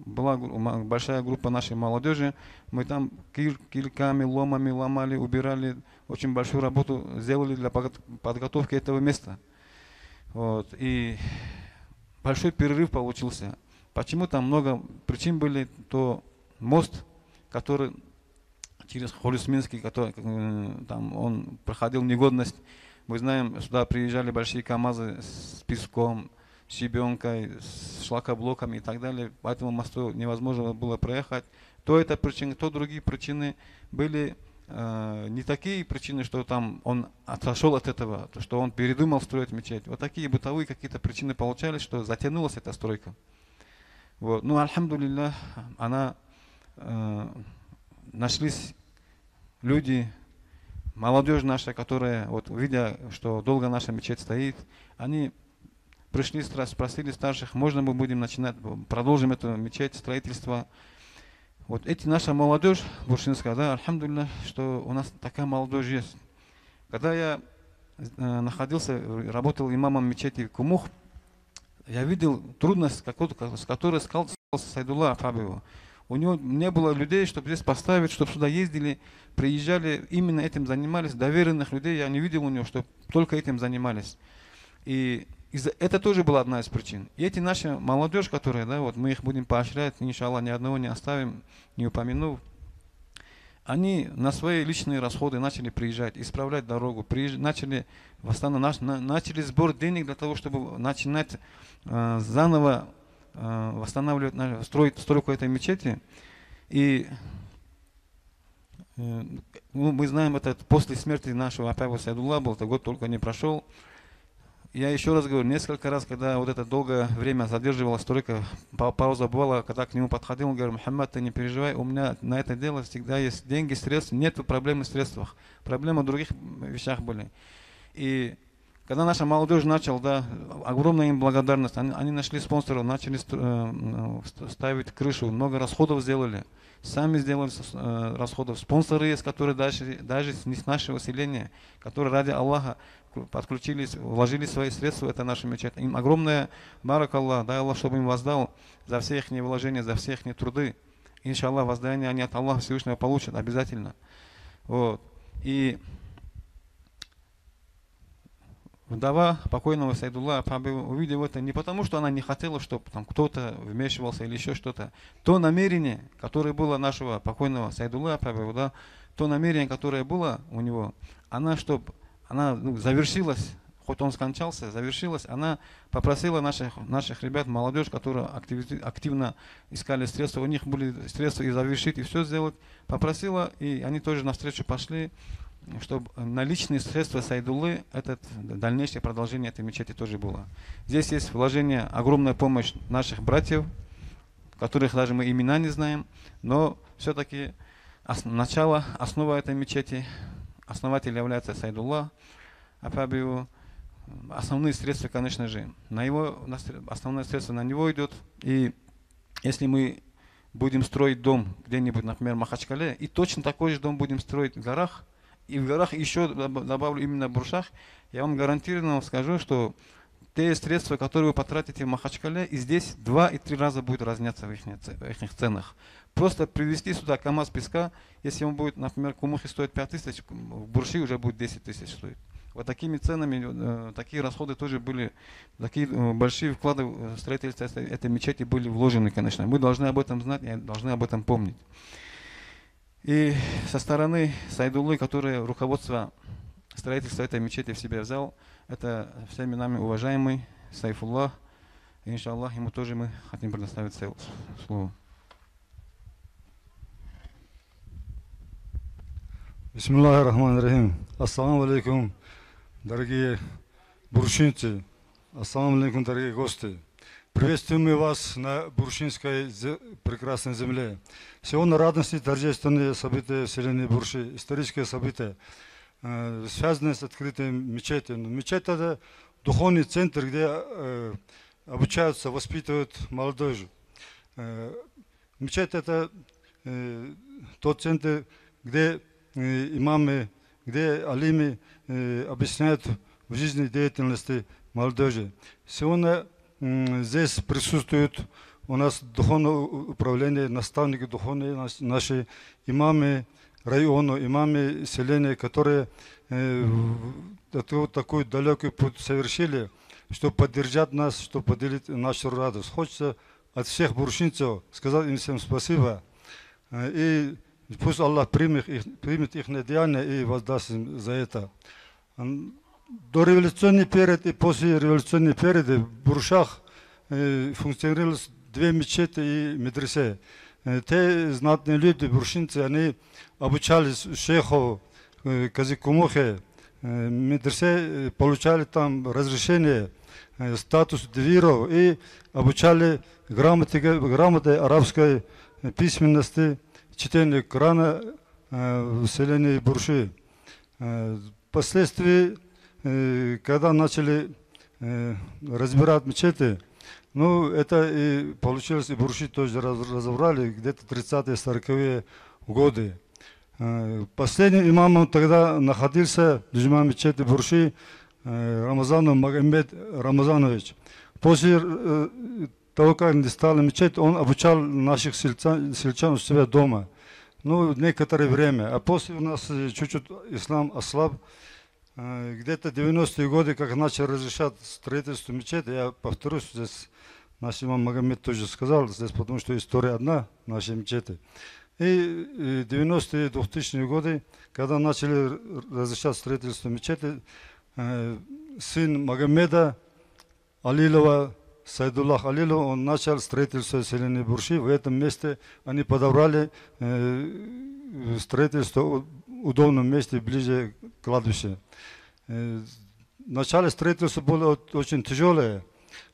была большая группа нашей молодежи, мы там кирками, ломами ломали, убирали, очень большую работу сделали для подготовки этого места. Вот. И большой перерыв получился. Почему там много причин были, то мост, который через Холюсминский, там он проходил негодность. Мы знаем, сюда приезжали большие КАМАЗы с песком, с щебенкой, с шлакоблоками и так далее. По этому мосту невозможно было проехать. То это причины, то другие причины были не такие причины, что там он отошел от этого, то, что он передумал строить мечеть. Вот такие бытовые какие-то причины получались, что затянулась эта стройка. Вот. Ну, альхамдулиллах, нашлись люди, молодежь наша, которая, вот, видя, что долго наша мечеть стоит, они пришли, спросили старших, можно мы будем начинать, продолжим эту мечеть, строительство. Вот эти наша молодежь буршинская, да, альхамдулиллах, что у нас такая молодежь есть. Когда я работал имамом мечети Кумух, я видел трудность, с которой сталкивался Сайдуллах Апа Абиву. У него не было людей, чтобы здесь поставить, чтобы сюда ездили, приезжали, именно этим занимались, доверенных людей я не видел у него, чтобы только этим занимались. И это тоже была одна из причин. И эти наши молодежь, которые, да, вот мы их будем поощрять, иншаллах, ни одного не оставим, не упомянув, они на свои личные расходы начали приезжать, исправлять дорогу, начали сбор денег для того, чтобы начинать заново восстанавливать, строить стройку этой мечети. И мы знаем, это после смерти нашего Апаева Сайдулла был, это год только не прошел. Я еще раз говорю, несколько раз, когда вот это долгое время задерживалась, только пауза бывала, когда к нему подходил, он говорит: Мухаммад, ты не переживай, у меня на это дело всегда есть деньги, средства, нет проблемы в средствах. Проблемы в других вещах были. И когда наша молодежь начала, да, огромная им благодарность, они нашли спонсоров, начали ставить крышу, много расходов сделали. Сами сделали расходов. Спонсоры есть, которые даже не с нашего селения, которые ради Аллаха подключились, вложили свои средства в это нашу мечеть. Им огромное барак Аллах, дай Аллах, чтобы им воздал за все их вложения, за все их труды. Иншаллах, воздаяние они от Аллаха Всевышнего получат обязательно. Вот. И вдова покойного Сайдулла увидела это не потому, что она не хотела, чтобы там кто-то вмешивался или еще что-то. То намерение, которое было нашего покойного Сайдулла, да, то намерение, которое было у него, она завершилась, хоть он скончался, завершилась, она попросила наших ребят, молодежь, которые активно искали средства, у них были средства и завершить, и все сделать, попросила, и они тоже навстречу пошли, чтобы наличные средства Сайдуллы, это дальнейшее продолжение этой мечети тоже было. Здесь есть вложение, огромная помощь наших братьев, которых даже мы имена не знаем, но все-таки начало, основа этой мечети, основатель является Сайдулла Апабиу. Основные средства, конечно же, основное средство на него идет. И если мы будем строить дом где-нибудь, например, в Махачкале, и точно такой же дом будем строить в горах, и в горах еще добавлю именно в Буршах, я вам гарантированно скажу, что те средства, которые вы потратите в Махачкале, и здесь 2 и 3 раза будет разниться в их ценах. Просто привезти сюда КАМАЗ песка, если он будет, например, Кумухи стоит 5000, в Бурши уже будет 10 000 стоить. Вот такими ценами, такие расходы тоже были, такие большие вклады в строительство этой мечети были вложены, конечно. Мы должны об этом знать и должны об этом помнить. И со стороны Сайдуллы, который руководство строительства этой мечети в себя взял, это всеми нами уважаемый Сайфуллах. И, иншаллах, ему тоже мы хотим предоставить слово. Бисмиллахи рахмани рахим. Ассаламу алейкум, дорогие буршинцы. Ассаламу алейкум, дорогие гости. Приветствуем мы вас на буршинской прекрасной земле. Сегодня радостные торжественные события в селении Бурши, исторические события, связанные с открытием мечети. Мечеть — это духовный центр, где обучаются, воспитывают молодежь. Мечеть — это тот центр, где имамы, где алимы объясняют в жизнедеятельности молодежи. Сегодня здесь присутствуют у нас духовное управление, наставники духовные, наши имамы района, имамы селения, которые такой далекий путь совершили, чтобы поддержать нас, чтобы поделить нашу радость. Хочется от всех буршинцев сказать им всем спасибо. И пусть Аллах примет их деяния и воздаст им за это. До революционный период и после революционного периода в Буршах функционировали 2 мечети и медресе. Те знатные люди, буршинцы, они обучались шейхов, казикумухе, медресе, получали там разрешение, статус девиров и обучали грамоте арабской письменности, чтению Корана в селении Бурши. Впоследствии, когда начали разбирать мечети, это и получилось, и Бурши тоже разобрали где-то 30-е, 40-е годы. Последним имамом тогда находился джума мечети Бурши Рамазанов Магомед Рамазанович. После того, как не стала мечеть, он обучал наших сельчан у себя дома. Некоторое время. А после у нас чуть-чуть ислам ослаб. Где-то 90-е годы, как начали разрешать строительство мечети, я повторюсь, здесь наш имам Магомед тоже сказал, здесь потому что история одна нашей мечети. И 90-е, 2000-е годы, когда начали разрешать строительство мечети, сын Магомеда Алилова Сайдуллах Алилов, он начал строительство селения Бурши. В этом месте они подобрали строительство в удобном месте, ближе к кладбищу. В начале строительства было очень тяжелое.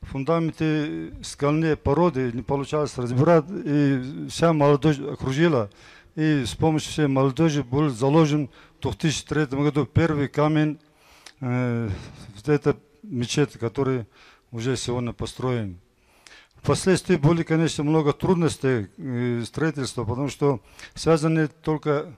Фундаменты скальные породы не получалось разбирать, и вся молодежь окружила. И с помощью всей молодежи был заложен в 2003 году первый камень в этой мечети, который уже сегодня построен. Впоследствии были, конечно, много трудностей строительства, потому что связаны только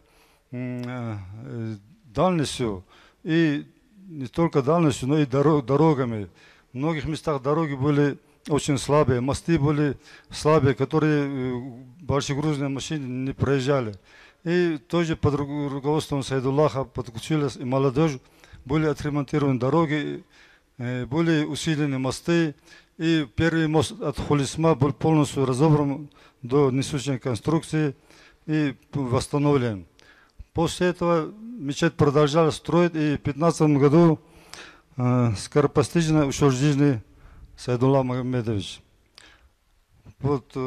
дальностью, и не только дальностью, но и дорогами. В многих местах дороги были очень слабые, мосты были слабые, которые большегрузные машины не проезжали. И тоже под руководством Сайдуллаха подключилась и молодежь, были отремонтированы дороги, были усилены мосты, и первый мост от Хулисма был полностью разобран до несущей конструкции и восстановлен. После этого мечеть продолжала строить, и в 2015 году скоропостижно ушел в жизнь Сайдулла Магомедович. Вот,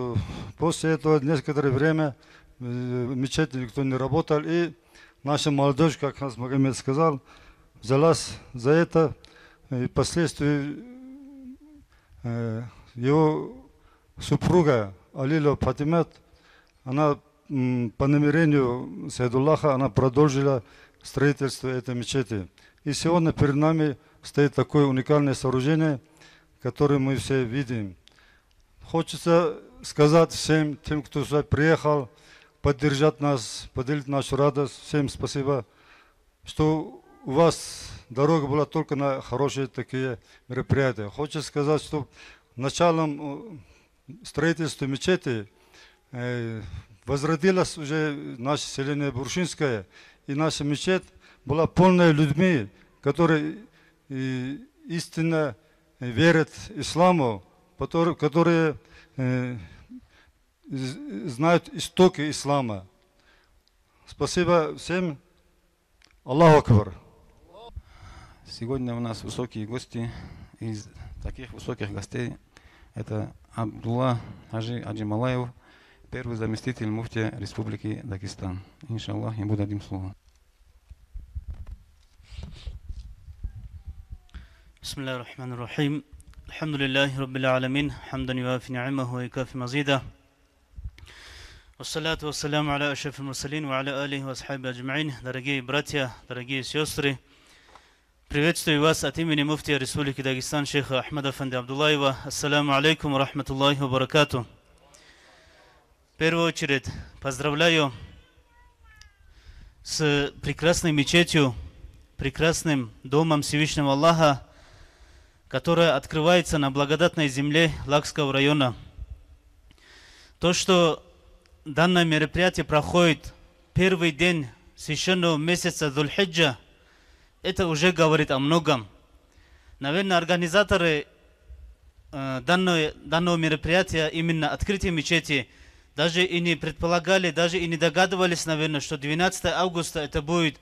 после этого некоторое время в мечети никто не работал, и наша молодежь, как Хас Магомед сказал, взялась за это, и впоследствии его супруга Алила Фатимат, она по намерению Сайдуллаха, она продолжила строительство этой мечети. И сегодня перед нами стоит такое уникальное сооружение, которое мы все видим. Хочется сказать всем тем, кто сюда приехал, поддержать нас, поделить нашу радость. Всем спасибо, что у вас дорога была только на хорошие такие мероприятия. Хочется сказать, что началом строительства мечети возродилось уже наше селение Буршинское, и наша мечеть была полная людьми, которые истинно верят исламу, которые знают истоки ислама. Спасибо всем. Аллаху Акбар. Сегодня у нас высокие гости. Из таких высоких гостей это Абдулла Хажи Аджималаев, первый заместитель муфтия Республики Дагестан. Иншаллах, ему дадим слово. بسم الله الرحمن الرحيم الحمد لله رب العالمين حمدا يوافي نعمه ويكافي مزيدا والصلاة والسلام على أشرف المرسلين وعلى آله وأصحابه أجمعين. Дорогие братья, дорогие сестры, приветствую вас от имени муфтия Республики Дагестан шейха Ахмада Афанди Абдуллаева. Ассаламу алейкум ва рахматуллахи ва баракату. В первую очередь поздравляю с прекрасной мечетью, прекрасным домом Всевышнего Аллаха, которая открывается на благодатной земле Лакского района. То, что данное мероприятие проходит первый день священного месяца Зуль-Хиджа, это уже говорит о многом. Наверное, организаторы данного мероприятия, именно открытия мечети, даже и не предполагали, даже и не догадывались, наверное, что 12 августа это будет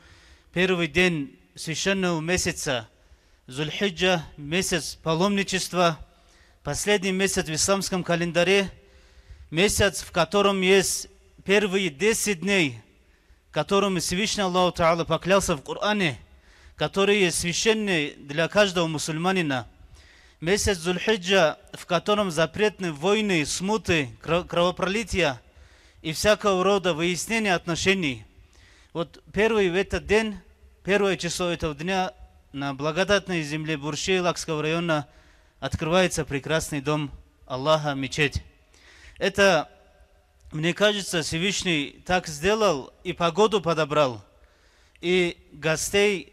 первый день священного месяца Зуль-Хиджа, месяц паломничества, последний месяц в исламском календаре, месяц, в котором есть первые 10 дней, которыми Всевышний Аллах Та'ala поклялся в Коране, которые священны для каждого мусульманина. Месяц Зуль-Хиджа, в котором запретны войны, смуты, кровопролития и всякого рода выяснения отношений. Вот первый в этот день, первое число этого дня, на благодатной земле Бурши Лакского района открывается прекрасный дом Аллаха, мечеть. Это, мне кажется, Всевышний так сделал и погоду подобрал, и гостей,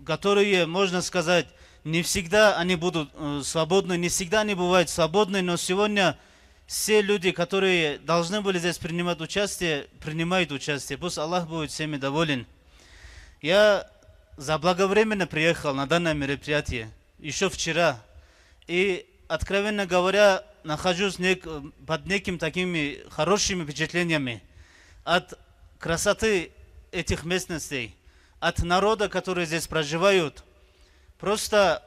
которые, можно сказать, не всегда они будут свободны, не всегда они бывают свободны, но сегодня все люди, которые должны были здесь принимать участие, принимают участие. Пусть Аллах будет всеми доволен. Я заблаговременно приехал на данное мероприятие, еще вчера. И, откровенно говоря, нахожусь под некими такими хорошими впечатлениями от красоты этих местностей, от народа, который здесь проживают. Просто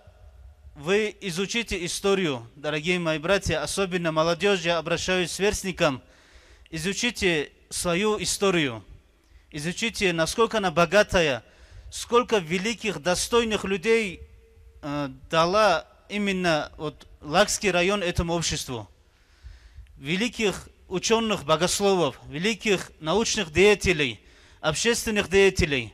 вы изучите историю, дорогие мои братья, особенно молодежь, я обращаюсь к сверстникам, изучите свою историю, изучите, насколько она богатая, сколько великих, достойных людей дала именно вот Лакский район этому обществу. Великих ученых, богословов, великих научных деятелей, общественных деятелей.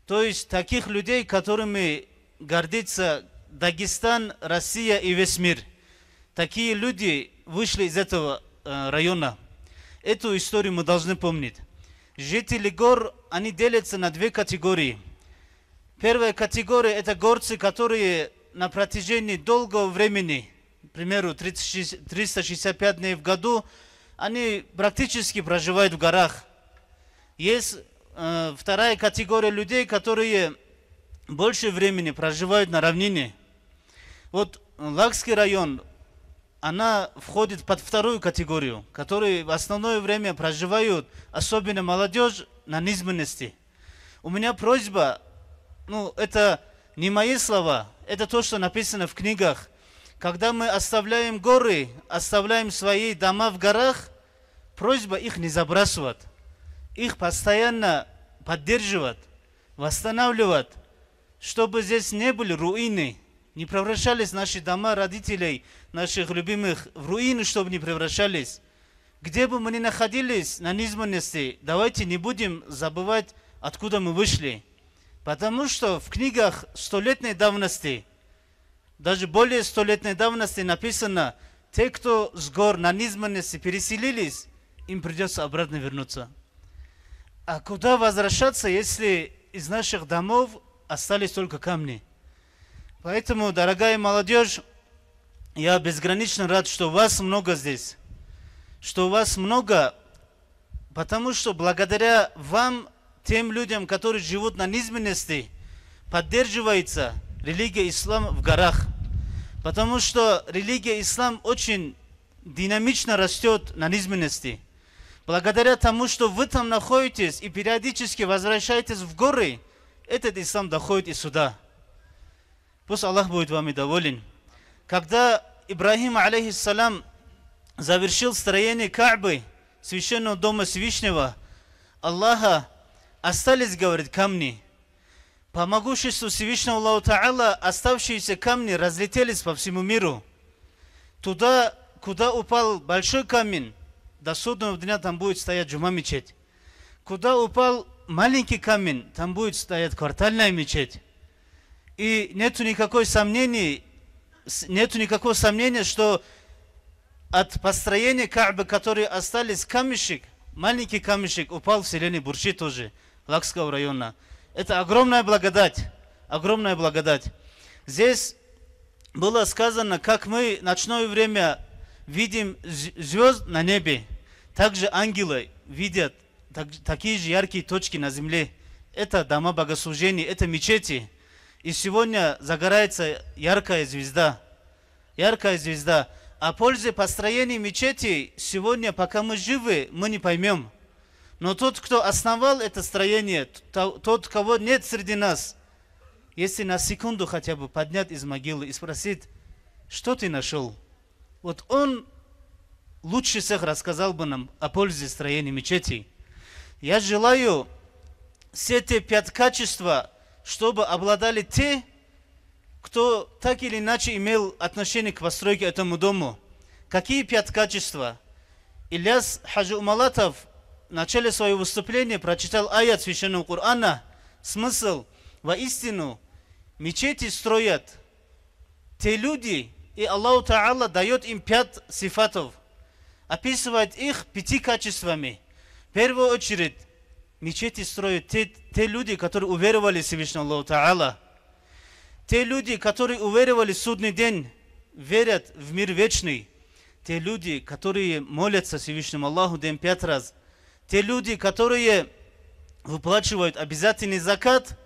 То есть таких людей, которыми гордится Дагестан, Россия и весь мир. Такие люди вышли из этого района. Эту историю мы должны помнить. Жители гор, они делятся на две категории. Первая категория – это горцы, которые на протяжении долгого времени, к примеру, 365 дней в году, они практически проживают в горах. Есть вторая категория людей, которые больше времени проживают на равнине. Вот Лакский район, она входит под вторую категорию, которые в основное время проживают, особенно молодежь, на низменности. У меня просьба, это не мои слова, это то, что написано в книгах. Когда мы оставляем горы, оставляем свои дома в горах, просьба их не забрасывать, их постоянно поддерживать, восстанавливать, чтобы здесь не были руины, не превращались наши дома родителей, наших любимых в руины, чтобы не превращались. Где бы мы ни находились на низменности, давайте не будем забывать, откуда мы вышли. Потому что в книгах столетней давности, даже более столетней давности написано, те, кто с гор на низменности переселились, им придется обратно вернуться. А куда возвращаться, если из наших домов остались только камни? Поэтому, дорогая молодежь, я безгранично рад, что вас много здесь. Что вас много, потому что благодаря вам, тем людям, которые живут на низменности, поддерживается религия ислам в горах. Потому что религия ислам очень динамично растет на низменности. Благодаря тому, что вы там находитесь и периодически возвращаетесь в горы, этот ислам доходит и сюда. Пусть Аллах будет вами доволен. Когда Ибрахим, алейхиссалам, завершил строение Каабы, священного дома Всевышнего, Аллаха остались, говорит, камни. По могуществу Всевышнего Аллаха Та'ала оставшиеся камни разлетелись по всему миру. Туда, куда упал большой камень, до судного дня там будет стоять джума мечеть. Куда упал маленький камень, там будет стоять квартальная мечеть. И нету никакого сомнения, что от построения Каабы, которые остались, камешек, маленький камешек, упал в селение Бурчи тоже, Лакского района. Это огромная благодать, огромная благодать. Здесь было сказано, как мы в ночное время видим звезд на небе, также ангелы видят такие же яркие точки на земле. Это дома богослужений, это мечети. И сегодня загорается яркая звезда. Яркая звезда. О пользе построения мечетей сегодня, пока мы живы, мы не поймем. Но тот, кто основал это строение, тот, кого нет среди нас, если на секунду хотя бы поднять из могилы и спросить, что ты нашел? Вот он лучше всех рассказал бы нам о пользе строения мечетей. Я желаю все те 5 качеств, чтобы обладали те, кто так или иначе имел отношение к постройке этому дому. Какие 5 качеств? Ильяс Хаджи Умалатов в начале своего выступления прочитал аят Священного Корана. Смысл: воистину, мечети строят те люди, и Аллах Та'ала дает им 5 сифатов. Описывает их 5 качествами. В первую очередь, мечети строят те люди, которые уверовали в Всевышнего Аллаха Та'ала. Те люди, которые уверовали в судный день, верят в мир вечный. Те люди, которые молятся Всевышнему Аллаху день 5 раз. Те люди, которые выплачивают обязательный закат.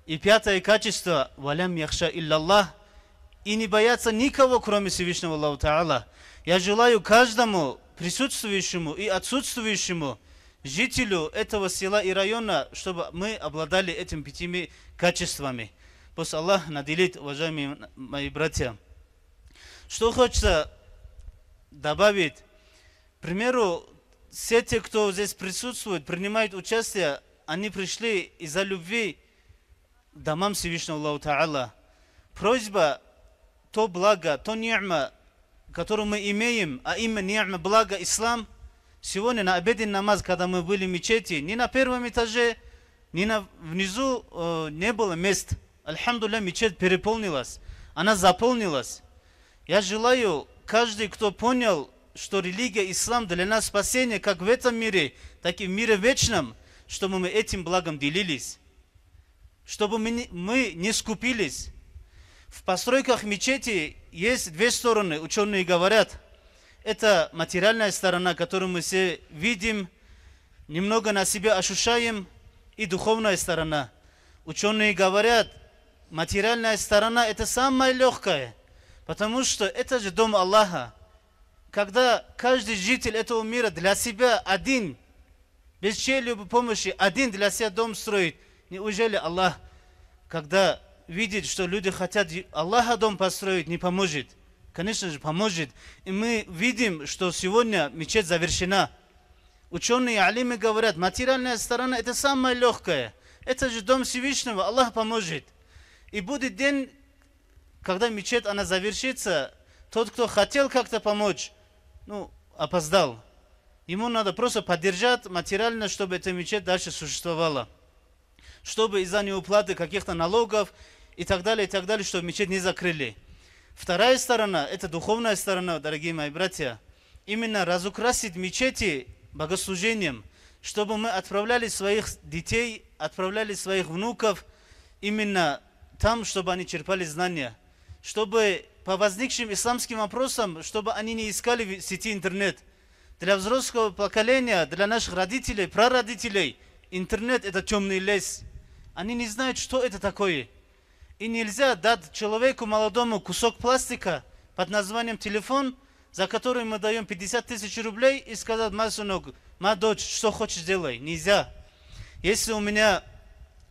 И 5 качество, валям яхша илляллах, и не боятся никого, кроме Всевышнего Аллаха Та'ала. Я желаю каждому присутствующему и отсутствующему жителю этого села и района, чтобы мы обладали этими 5 качествами. Пусть Аллах наделит, уважаемые мои братья. Что хочется добавить? К примеру, все те, кто здесь присутствует, принимают участие, они пришли из-за любви к домам Всевышнего Аллаха Та'ala. Просьба, то благо, то ни'ма, которое мы имеем, а именно ни'ма, благо, ислам, сегодня на обеденный намаз, когда мы были в мечети, ни на первом этаже, ни внизу не было мест. Альхамдулилля, мечеть переполнилась, она заполнилась. Я желаю, каждый, кто понял, что религия, ислам для нас спасение, как в этом мире, так и в мире вечном, чтобы мы этим благом делились, чтобы мы не скупились. В постройках мечети есть две стороны, ученые говорят. Это материальная сторона, которую мы все видим, немного на себя ощущаем, и духовная сторона. Ученые говорят, материальная сторона это самая легкая, потому что это же дом Аллаха. Когда каждый житель этого мира для себя один, без чьей-либо помощи, один для себя дом строит, неужели Аллах, когда видит, что люди хотят Аллаха дом построить, не поможет? Конечно же, поможет. И мы видим, что сегодня мечеть завершена. Ученые, алимы говорят, материальная сторона это самая легкая. Это же дом Всевышнего, Аллах поможет. И будет день, когда мечеть она завершится, тот, кто хотел как-то помочь, опоздал. Ему надо просто поддержать материально, чтобы эта мечеть дальше существовала. Чтобы из-за неуплаты каких-то налогов и так далее, чтобы мечеть не закрыли. Вторая сторона, это духовная сторона, дорогие мои братья. Именно разукрасить мечети богослужением, чтобы мы отправляли своих детей, отправляли своих внуков именно там, чтобы они черпали знания. Чтобы по возникшим исламским вопросам, чтобы они не искали в сети интернет. Для взрослого поколения, для наших родителей, прародителей, интернет это темный лес. Они не знают, что это такое. И нельзя дать человеку молодому кусок пластика под названием телефон, за который мы даем 50 тысяч рублей и сказать, мой сынок, моя дочь, что хочешь делай. Нельзя. Если у меня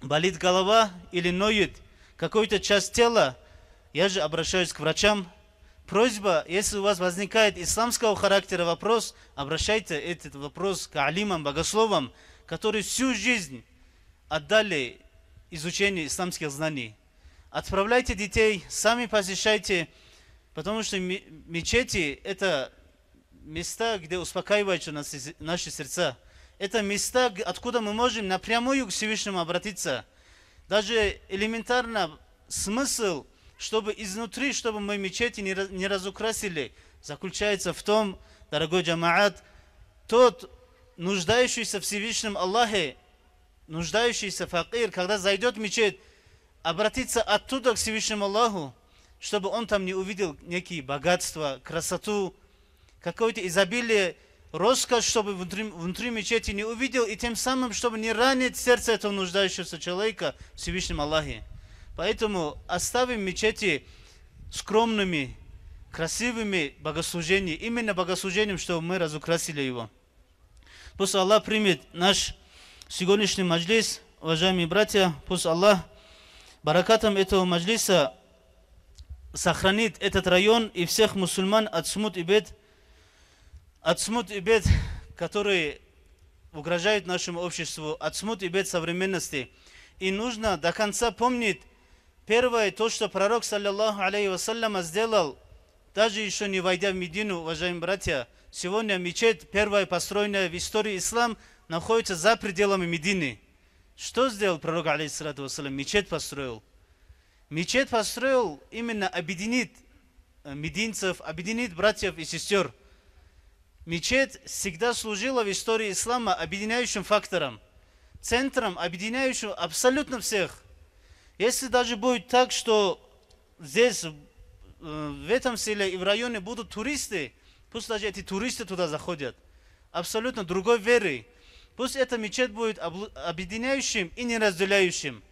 болит голова или ноет какой-то часть тела, я же обращаюсь к врачам. Просьба, если у вас возникает исламского характера вопрос, обращайте этот вопрос к алимам, богословам, которые всю жизнь отдали изучению исламских знаний. Отправляйте детей, сами посещайте, потому что мечети это места, где успокаиваются наши сердца. Это места, откуда мы можем напрямую к Всевышнему обратиться. Даже элементарно смысл, чтобы изнутри, чтобы мы мечети не разукрасили, заключается в том, дорогой джамаат, тот, нуждающийся в Всевышнем Аллахе, нуждающийся факир, когда зайдет в мечеть, обратиться оттуда к Всевышнему Аллаху, чтобы он там не увидел некие богатства, красоту, какое-то изобилие, роскошь, чтобы внутри мечети не увидел, и тем самым, чтобы не ранить сердце этого нуждающегося человека в Всевышнем Аллахе. Поэтому оставим мечети скромными, красивыми богослужениями, именно богослужением, чтобы мы разукрасили его. Пусть Аллах примет наш сегодняшний маджлис, уважаемые братья, пусть Аллах баракатом этого маджлиса сохранит этот район и всех мусульман от смут и бед, которые угрожают нашему обществу, от смут и бед современности. И нужно до конца помнить первое, то, что пророк, саллиллаху алейхи вассаляма, сделал, даже еще не войдя в Медину, уважаемые братья. Сегодня мечеть, первая построенная в истории ислам, находится за пределами Медины. Что сделал пророк, алейхиссалату вассалям? Мечеть построил. Мечеть построил, именно объединит мединцев, объединит братьев и сестер. Мечеть всегда служила в истории ислама объединяющим фактором, центром, объединяющим абсолютно всех. Если даже будет так, что здесь, в этом селе и в районе будут туристы, пусть даже эти туристы туда заходят, абсолютно другой веры. Пусть эта мечеть будет объединяющим и не разделяющим.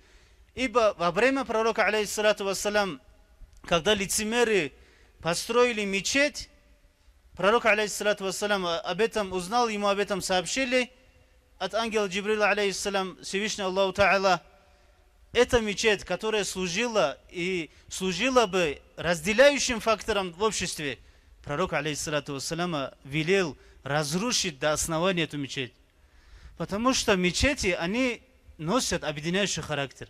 Ибо во время пророка, алейхиссалату вассалям, когда лицемеры построили мечеть, пророк, алейхиссалату вассалям, об этом узнал, ему об этом сообщили от ангела Джибриля, алейхиссалям, Всевышний Аллаху Та'ала. эта мечеть, которая служила и служила бы разделяющим фактором в обществе, пророк, алейхиссалату вассаляма, велел разрушить до основания эту мечеть. Потому что мечети, они носят объединяющий характер.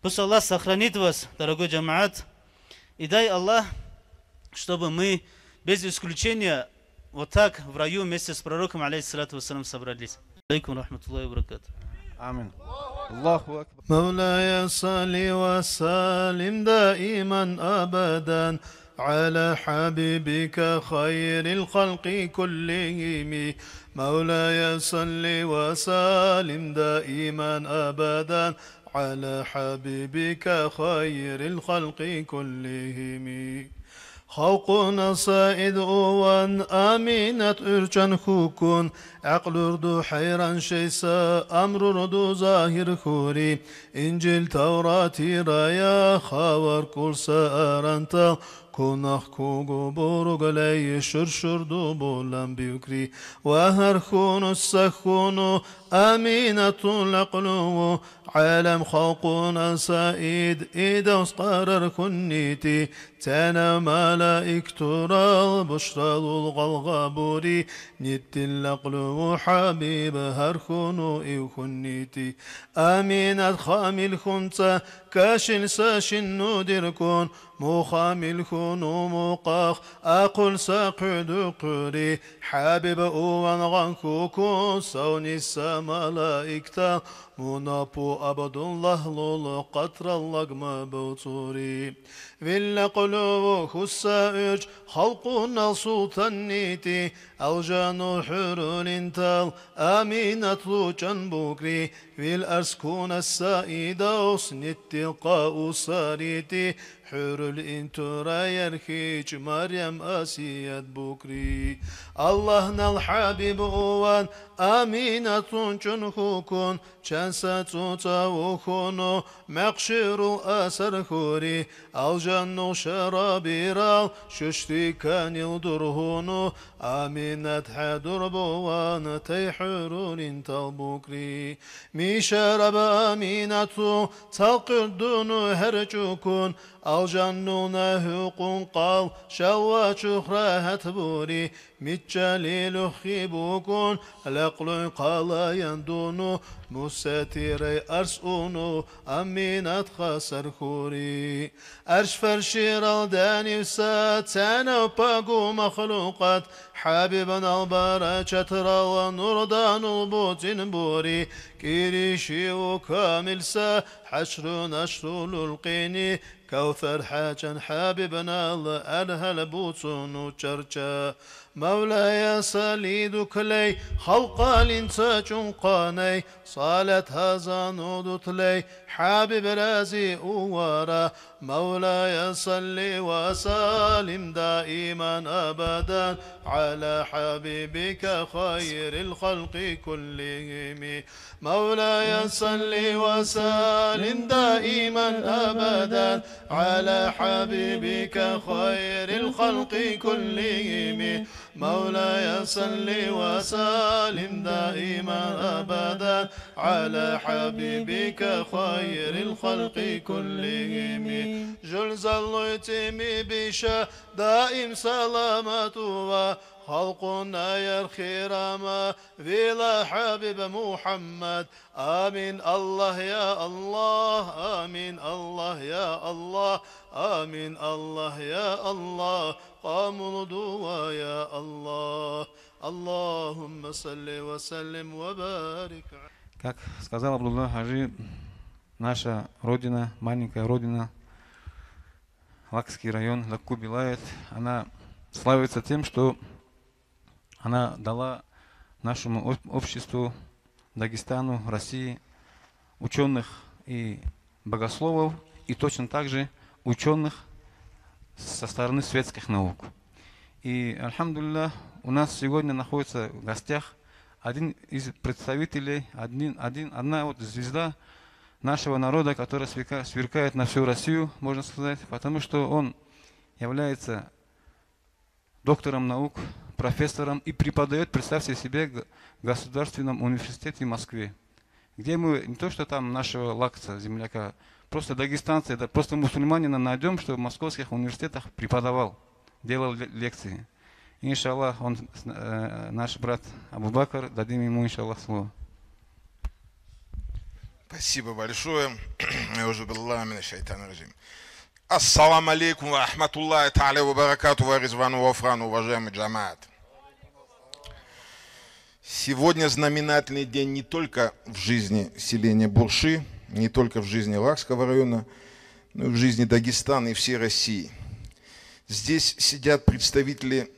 Пусть Аллах сохранит вас, дорогой джамаат, и дай Аллах, чтобы мы без исключения вот так в раю вместе с пророком, алейхиссалату вассалям, собрались. Алейкум рахматуллахи ва баракату. Амин. Аллаху акбар. مولاي صل وسلم دائما أبدا على حبيبك خير الخلق كلهم مولاي صل وسلم دائما أبدا على حبيبك خير الخلق كلهم Халқына саид уан аминат үрчан хукун Ақлурду хайран шейса амрурду захир хури Инжил Таврати рая хавар курса аранта Кунах кугу буругалей шуршурду булан бюкри Вахар хуну сахуну аминату лақлу عالم خلقنا سعيد إذا قرر كنيتي تانا ملائكة البشرى الغلغبوري نت اللقل حبيب هرخنو إيو كنيتي آمين خامل خنسا كاشل ساشن ندركون مخامل خنو مقاخ أقل ساقد قري حبيب أوان غنكوكو سوني ملائكة منابو عبد الله لولو قطر اللقم بوطوري villa qulubu hussa'üc halquna sultanniti aljanu hurun intal aminatlu can bukri vil arskuna sa'ida usnittiqa usariti hurul intura yerhic Maryam asiyet bukri Allah'nal habib uvan aminatun hukun çensa tuta ukunu mekşirul asar huri aljannu şarabiral şüşti kanil durhunu aminat hadur buvan teyhurun intal bukri mişarab aminatu talqirdunu her çukun aljannuna hukun qal şavva çuhrahat buri mitçalilu khibukun laqlu qala yandunu مساتيري أرسونو أمينات خسر خوري أرش فرشير الداني وساتانا وباقو مخلوقات حبيبنا البارا شترا ونردان البوتين بوري كيريشي وكامل سا حشر نشر القيني كوثر حاجا حبيبنا الأرهل بوتون وشرشا مولاي صليد كلي خلق الانساج قاني صالت هزان ودتلي حبيب رازي أورا مولاي صل وسلم دائما أبدا على حبيبك خير الخلق كلهم مولاي صل وسلم دائما أبدا على حبيبك خير الخلق كلهم مولاي صل وسلم دائما أبدا على حبيبك خير الخلق كلهم جل زلتمي بشا دائم سلامته خلقنا يرخي رما فيلا حبيب محمد آمين الله يا الله آمين الله يا الله آمين الله يا الله قاموا الدعاء يا الله اللهم صل وسلم وبارك. Как сказал Абдулла Хаджи, наша родина, маленькая родина, Лакский район, Лакку Билает, она славится тем, что она дала нашему обществу, Дагестану, России, ученых и богословов, и точно так же ученых со стороны светских наук. И, альхамдулиллах, у нас сегодня находится в гостях один из представителей, одна вот звезда нашего народа, которая сверкает на всю Россию, можно сказать, потому что он является доктором наук, профессором и преподает, представьте себе, в Государственном университете в Москве. где мы, не то что там нашего лакца, земляка, просто дагестанцы, да, просто мусульманина найдем, что в московских университетах преподавал, делал лекции. Иншаллах, он наш брат Абу Бакр, дадим ему, иншаллах, слово. Спасибо большое. Ассаламу алейкум ва рахматуллахи та'аля ва баракату ва ризвану ва франу, уважаемый джамаат. Сегодня знаменательный день не только в жизни селения Бурши, не только в жизни Лакского района, но и в жизни Дагестана и всей России. Здесь сидят представители,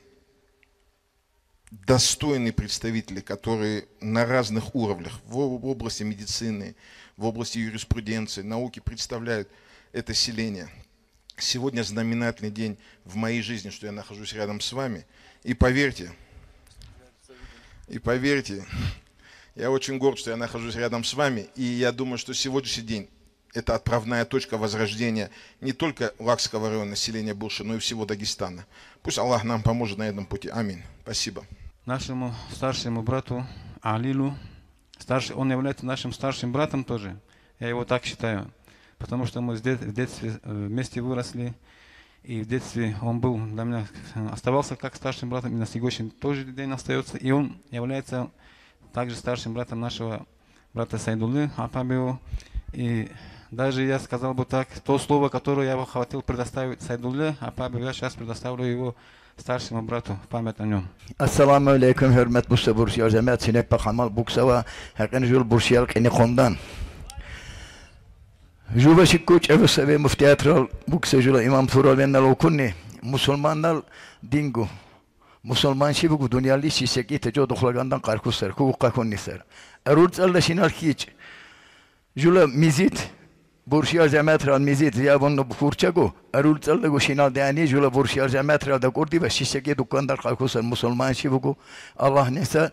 достойные представители, которые на разных уровнях, в области медицины, в области юриспруденции, науки представляют это селение. Сегодня знаменательный день в моей жизни, что я нахожусь рядом с вами. И поверьте, я очень горд, что я нахожусь рядом с вами. И я думаю, что сегодняшний день это отправная точка возрождения не только Лакского района, населения Бурши, но и всего Дагестана. Пусть Аллах нам поможет на этом пути. Аминь. Спасибо. Нашему старшему брату Алилу, он является нашим старшим братом тоже. Я его так считаю. Потому что мы в детстве вместе выросли. И в детстве он был для меня, оставался как старшим братом, и на сегодняшний тоже день остается. И он является также старшим братом нашего брата Сайдулы Апабио. И даже я сказал бы так, то слово, которое я хотел предоставить Сайдуле Апабио, я сейчас предоставлю его старшему брату в память о нем. Ассаламу алейкум, hürmet Bursa Bursiyer Cemaat Sinek Bakamal Buksava, Hakan Jul Bursiyar Kini Kondan. Juba şikkuç evse ve muftiyatral bukse jula imam tural vennal okunni musulmanlar dingu musulman şi bu dünyali şişeki teco dokhlagandan qarkusar huquqa konnisar erurtsalla şinal hiç jula mizit Bursiyar Cemaatral mizit ya bunu furçago erurtsalla go şinal dani jula Bursiyar Cemaatral da kurdi ve şişeki dukkandan qarkusar musulman şi bu Allah nesa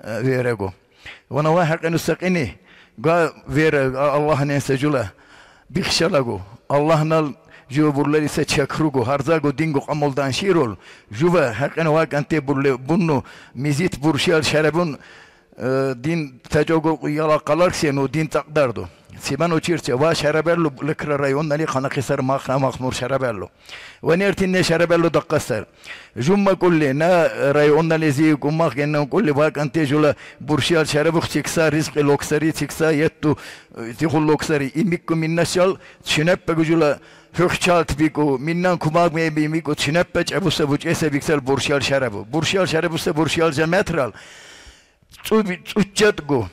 verego wana wahaqan usaqini ga vere Allah nesa jula Bixşalago Allah'nal juburlar ise çakrugo harzago dingo amoldan şirol juva hakkını vakante bunu mizit burşiyal şarabun din tacogo yalakalar senu din takdardo siban uçirçe va şarabello lekra rayon nali kanakisar mahmur şarabello ve nertinne şarabello dakkasar jumma kulli na rayon nali zi kummak genne kulli vakante jula burşiyal şarabuk çıksa rizqi loksari çıksa yettu tihul loksari imikku minnaşal çineppe jula hökçalt biku minnan kumak mebi miku çineppe çabusa buç ese biksel burşiyal şarabu burşiyal şarabusa burşiyal cemetral Uçatgo,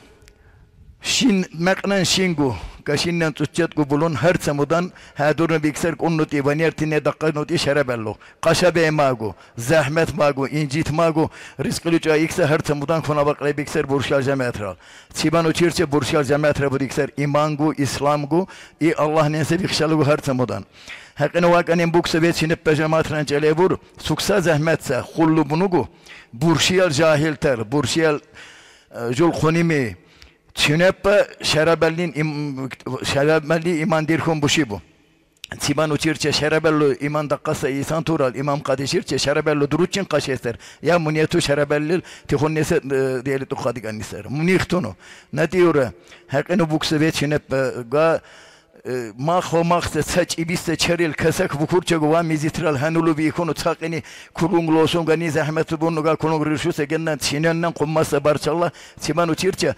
Shin Maknan Shingo, Kashinan Uçatgo bulun her samudan hadurun bilgisayar konnuti vaniyertine dakkanoti şarabello, Kaşabe mago, Zahmet mago, incit mago, Rizkılıca ikse her samudan kona bakla bilgisayar burşal cemetral. Siban uçirçe burşal cemetral bu bilgisayar imango, İslamgo, Allah neyse bilgisayargo her samudan. Hakkını vakanin buksa ve çinip cemaatran celebur, suksa zahmetse, hullu bunugu, burşiyal cahilter, burşiyal Jul Khunimi Çinepe şerabelli iman dirhum buşibu. Siban uçirçe şerabello iman dakkasa isan tural imam kadişirçe şerabello duruçin kaşeser. Ya muniyetu şerabellil tihonnese diyeli tukhadik anniser. Munihtunu. Ne diyor? Hakkını buksa ve çinepe ga Mahse saç ibiste çeril kasak vukurça guva mizitral hanulu bi konu takini kurunglo olsun gani zahmet bunu ga konu rüşüse genden çinenden kummasa barçallah siman uçirça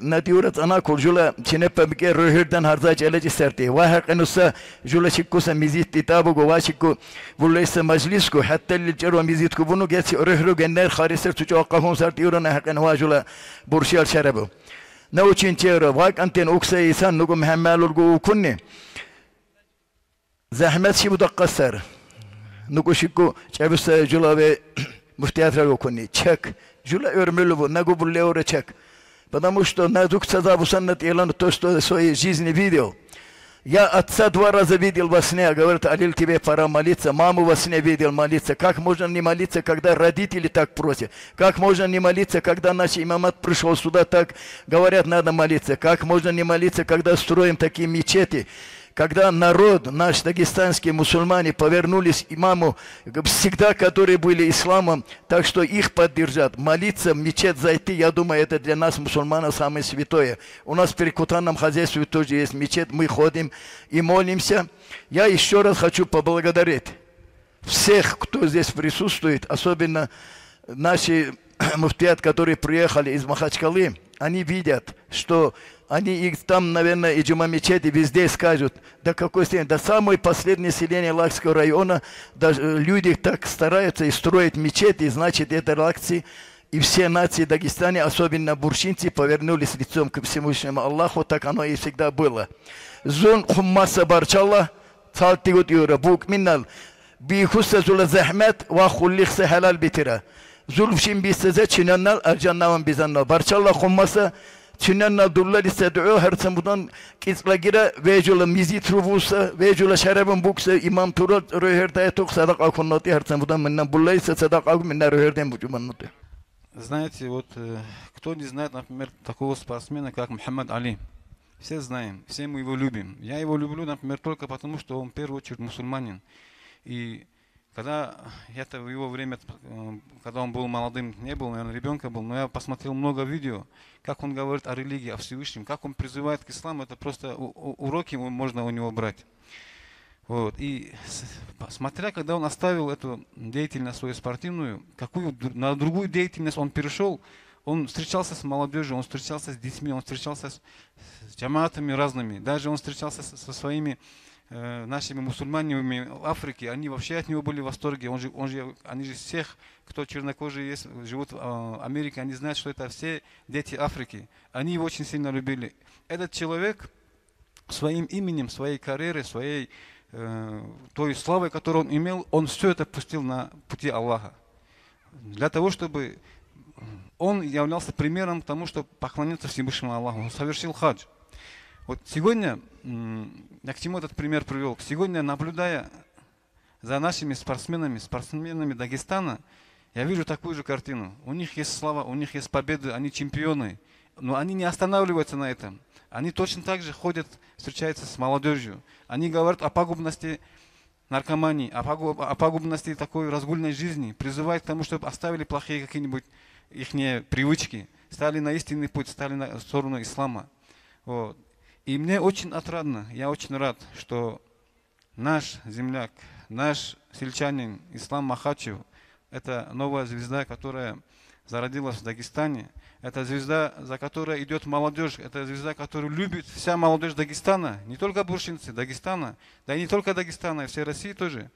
ne diyorat ana kurjula çinepe bike röhürden harza çeleci serti ve hakkınısa jula şikkusa mizit kitabı guva şikku bulaysa majlisku hatta lilcero mizitku bunu geçi röhürü genler hariser tuçu akkahun serti yorana hakkın ve jula burşiyal şerabu Ne için çevre vak anten oksa insan nugu muhammal urgu kunni zahmet şi budakkasar nugu şikku çabısa jula ve muftiyatral kunni çek jula örmülü bu nagu bulle ore çek потому что на дукца bu sanat ilan то что своей жизни видел Я отца 2 раза видел во сне, говорит, Алил, тебе пора молиться. Маму во сне видел молиться. Как можно не молиться, когда родители так просят? Как можно не молиться, когда наш имамат пришел сюда, так говорят, надо молиться? Как можно не молиться, когда строим такие мечети? когда народ, наш дагестанские мусульмане повернулись имаму, всегда, которые были исламом, так что их поддержат. Молиться, в мечеть зайти, я думаю, это для нас, мусульманов, самое святое. У нас в перекутанном хозяйстве тоже есть мечеть, мы ходим и молимся. Я еще раз хочу поблагодарить всех, кто здесь присутствует, особенно наши муфтият, которые приехали из Махачкалы. Они видят, что они их там, наверное, и джума мечети везде скажут, до какой степени, до самой последней селения Лакского района, даже люди так стараются и строят мечети, значит, это реакции. И все нации Дагестана, особенно буршинцы, повернулись лицом к Всевышнему Аллаху, так оно и всегда было. Зун хуммаса барчалла, цалтигут юра, бук миннал, бихуса зула захмет, ва хуллихса халал битира. Zulfşin bisteze çinenler ercannavan bizanlar. Barçalla kummasa çinenler durlar istediği her zaman kisla gira vecula mizi truvusa vecula şarabın buksa imam turat röherdaya tok sadak akunati her zaman minna bullaysa sadak akun minna röherden bucumanati. Знаете, вот кто не знает, например, такого спортсмена, как Мухаммад Али. Все знаем, все мы его любим. Я его люблю, например, только потому, что он в первую очередь мусульманин. И когда это в его время, когда он был молодым, не был, наверное, ребенком был, но я посмотрел много видео, как он говорит о религии, о Всевышнем, как он призывает к исламу, это просто уроки можно у него брать. Вот. И смотря, когда он оставил эту деятельность свою спортивную, какую на другую деятельность он перешел, он встречался с молодежью, он встречался с детьми, он встречался с джамаатами разными, даже он встречался со своими нашими мусульманами в Африке, они вообще от него были в восторге. Они же всех, кто чернокожие есть, живут в Америке, они знают, что это все дети Африки. Они его очень сильно любили. Этот человек своим именем, своей карьерой, своей той славой, которую он имел, он все это пустил на пути Аллаха. Для того, чтобы он являлся примером тому, чтобы поклониться Всевышнему Аллаху. Он совершил хадж. Вот сегодня, я к чему этот пример привел, сегодня, наблюдая за нашими спортсменами Дагестана, я вижу такую же картину. У них есть слава, у них есть победы, они чемпионы, но они не останавливаются на этом. Они точно так же ходят, встречаются с молодежью. Они говорят о пагубности наркомании, о пагубности такой разгульной жизни, призывают к тому, чтобы оставили плохие какие-нибудь их привычки, стали на истинный путь, стали на сторону ислама. Вот. И мне очень отрадно, я очень рад, что наш земляк, наш сельчанин Ислам Махачев, это новая звезда, которая зародилась в Дагестане, это звезда, за которой идет молодежь, это звезда, которую любит вся молодежь Дагестана, не только буршинцы Дагестана, да и не только Дагестана, и всей России тоже.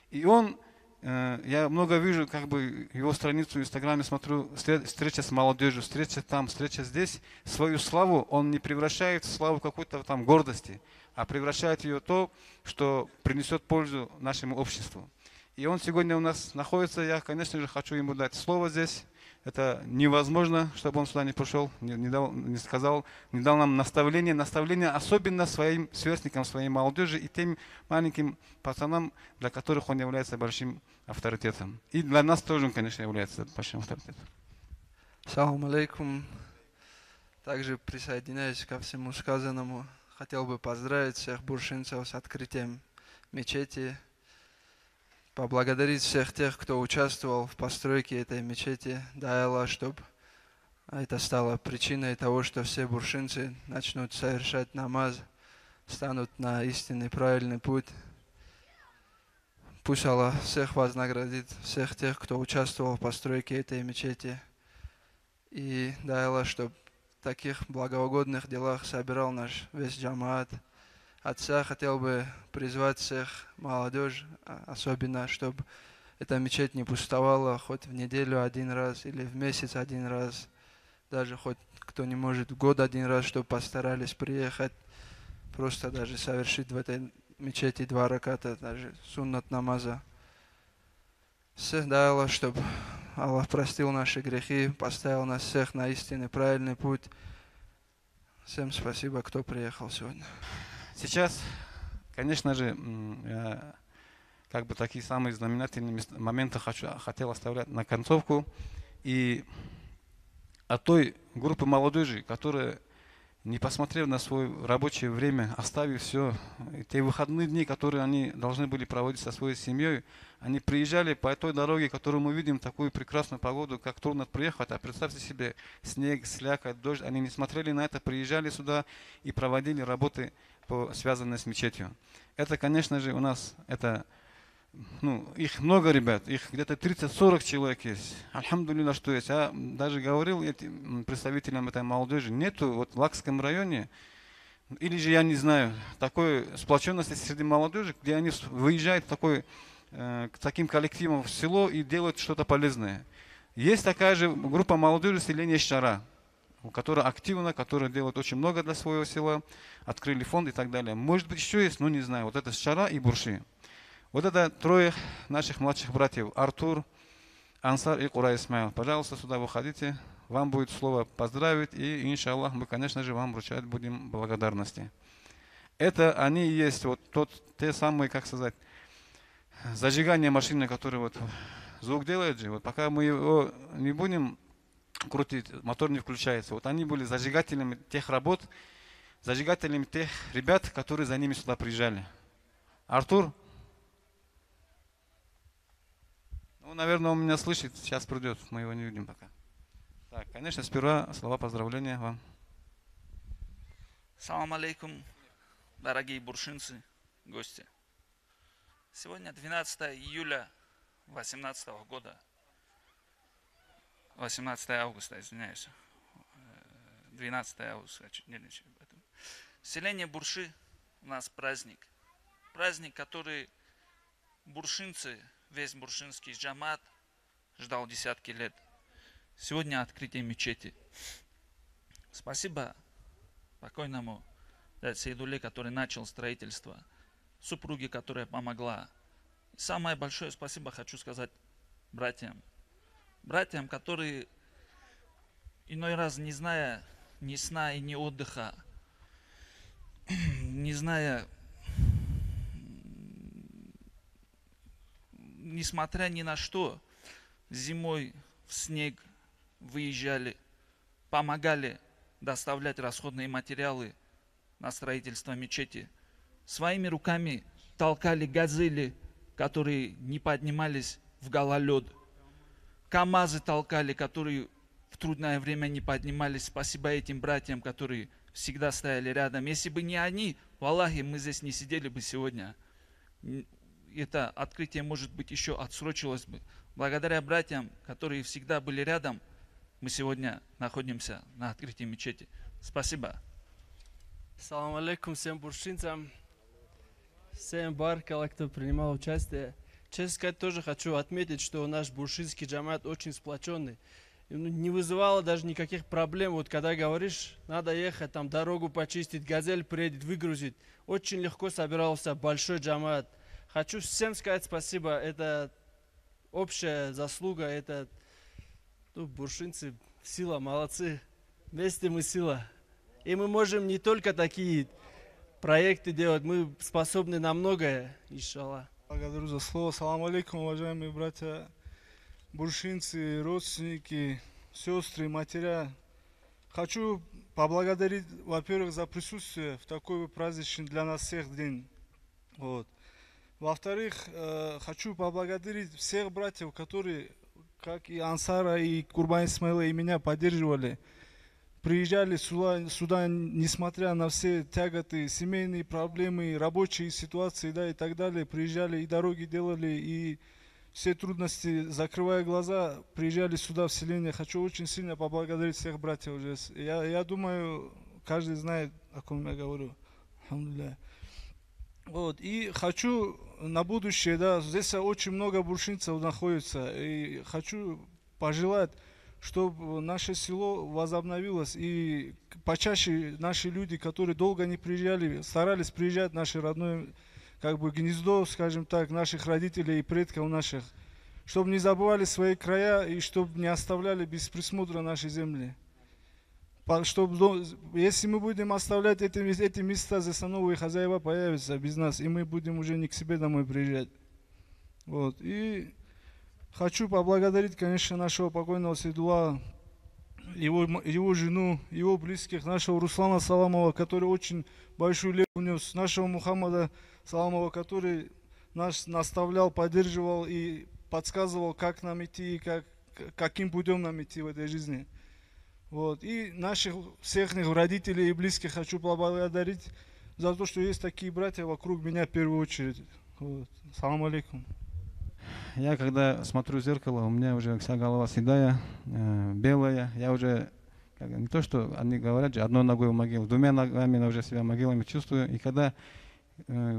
И он, я много вижу, как бы его страницу в Инстаграме смотрю, встреча с молодежью, встреча там, встреча здесь. Свою славу он не превращает в славу какой-то там гордости, а превращает ее в то, что принесет пользу нашему обществу. И он сегодня у нас находится, я, конечно же, хочу ему дать слово здесь. Это невозможно, чтобы он сюда не пришел, не дал нам наставление особенно своим сверстникам, своей молодежи и тем маленьким пацанам, для которых он является большим авторитетом. И для нас тоже он, конечно, является большим авторитетом. Салам алейкум. Также присоединяюсь ко всему сказанному. Хотел бы поздравить всех буршинцев с открытием мечети. Поблагодарить всех тех, кто участвовал в постройке этой мечети. Дай Аллах, чтобы это стало причиной того, что все буршинцы начнут совершать намаз, станут на истинный правильный путь. Пусть Аллах всех вознаградит, всех тех, кто участвовал в постройке этой мечети. И дай Аллах, чтобы в таких благоугодных делах собирал наш весь джамаат. Отца хотел бы призвать всех молодежь, особенно, чтобы эта мечеть не пустовала хоть в неделю один раз или в месяц один раз, даже хоть кто не может в год один раз, чтобы постарались приехать, просто даже совершить в этой мечети 2 раката, даже суннат намаза. Всех дай Аллах, чтобы Аллах простил наши грехи, поставил нас всех на истинный правильный путь. Всем спасибо, кто приехал сегодня. Сейчас, конечно же, как бы такие самые знаменательные моменты хотел оставлять на концовку. И от той группы молодежи, которая не посмотрев на свое рабочее время, оставив все, те выходные дни, которые они должны были проводить со своей семьей, они приезжали по той дороге, которую мы видим, такую прекрасную погоду, как трудно приехать, а представьте себе, снег, слякоть, дождь, они не смотрели на это, приезжали сюда и проводили работы, связанные с мечетью. Это, конечно же, у нас, их много ребят, их где-то 30-40 человек есть. Альхамдулилля, что есть. Я даже говорил этим представителям этой молодежи, нету вот в Лакском районе, или же я не знаю, такой сплоченности среди молодежи, где они выезжают к таким коллективам в село и делают что-то полезное. Есть такая же группа молодежи селения Шара, которая активна, которая делает очень много для своего села, открыли фонд и так далее. Может быть еще есть, но не знаю. Вот это Шара и Бурши. Вот это трое наших младших братьев, Артур, Ансар и Кура Исмаил. Пожалуйста, сюда выходите. Вам будет слово поздравить, и, иншаллах, мы, конечно же, вам вручать будем благодарности. Это они и есть те самые, как сказать, зажигание машины, которые вот звук делают же. Вот пока мы его не будем крутить, мотор не включается. Вот они были зажигателями тех работ, зажигателями тех ребят, которые за ними сюда приезжали. Артур? Наверное, он меня слышит, сейчас придет, мы его не видим пока. Так, конечно, сперва слова поздравления вам. Салам алейкум, дорогие буршинцы, гости. Сегодня 12 июля 2018 года, 18 августа, извиняюсь, 12 августа, чуть нервничаю об этом. Селение Бурши у нас праздник. Праздник, который буршинцы, весь буршинский джамат ждал десятки лет. Сегодня открытие мечети. Спасибо покойному Сейдуле, который начал строительство, супруге, которая помогла. И самое большое спасибо хочу сказать братьям. Братьям, которые иной раз, не зная ни сна и ни отдыха, не зная, несмотря ни на что, зимой в снег выезжали, помогали доставлять расходные материалы на строительство мечети. Своими руками толкали газели, которые не поднимались в гололед. КАМАЗы толкали, которые в трудное время не поднимались. Спасибо этим братьям, которые всегда стояли рядом. Если бы не они, валлахи, мы здесь не сидели бы сегодня. Это открытие, может быть, еще отсрочилось бы. Благодаря братьям, которые всегда были рядом, мы сегодня находимся на открытии мечети. Спасибо. Салам алейкум всем буршинцам, всем баркалла, кто принимал участие. Честно сказать, тоже хочу отметить, что наш буршинский джамат очень сплоченный. Не вызывало даже никаких проблем. Вот когда говоришь, надо ехать, там дорогу почистить, газель приедет, выгрузить. Очень легко собирался большой джамат. Хочу всем сказать спасибо. Это общая заслуга. Это буршинцы, сила, молодцы. Вместе мы сила. И мы можем не только такие проекты делать, мы способны на многое, иншаллах. Благодарю за слово. Салам алейкум, уважаемые братья, буршинцы, родственники, сестры, матеря. Хочу поблагодарить, во-первых, за присутствие в такой праздничный для нас всех день. Вот. Во-вторых, хочу поблагодарить всех братьев, которые, как и Ансара, и Курбан Исмаила, и меня поддерживали. Приезжали сюда, несмотря на все тяготы, семейные проблемы, рабочие ситуации, да, и так далее. Приезжали и дороги делали, и все трудности, закрывая глаза, приезжали сюда в селение. Хочу очень сильно поблагодарить всех братьев здесь. Я думаю, каждый знает, о ком я говорю. Алхамдулилля. Вот. И хочу на будущее, да, здесь очень много буршинцев находится, и хочу пожелать, чтобы наше село возобновилось, и почаще наши люди, которые долго не приезжали, старались приезжать в наше родное, как бы, гнездо, скажем так, наших родителей и предков наших, чтобы не забывали свои края и чтобы не оставляли без присмотра наши земли. Чтобы, если мы будем оставлять эти места, здесь новые хозяева появятся без нас, и мы будем уже не к себе домой приезжать. Вот. И хочу поблагодарить, конечно, нашего покойного Сейдула его жену, его близких, нашего Руслана Саламова, который очень большую лепту внес, нашего Мухаммада Саламова, который нас наставлял, поддерживал и подсказывал, как нам идти, каким путем нам идти в этой жизни. Вот. И наших всех родителей и близких хочу поблагодарить за то, что есть такие братья вокруг меня в первую очередь. Вот. Салам алейкум. Я когда смотрю в зеркало, у меня уже вся голова седая, белая. Я уже не то, что они говорят, же одной ногой в могилу, двумя ногами уже себя могилами чувствую. И когда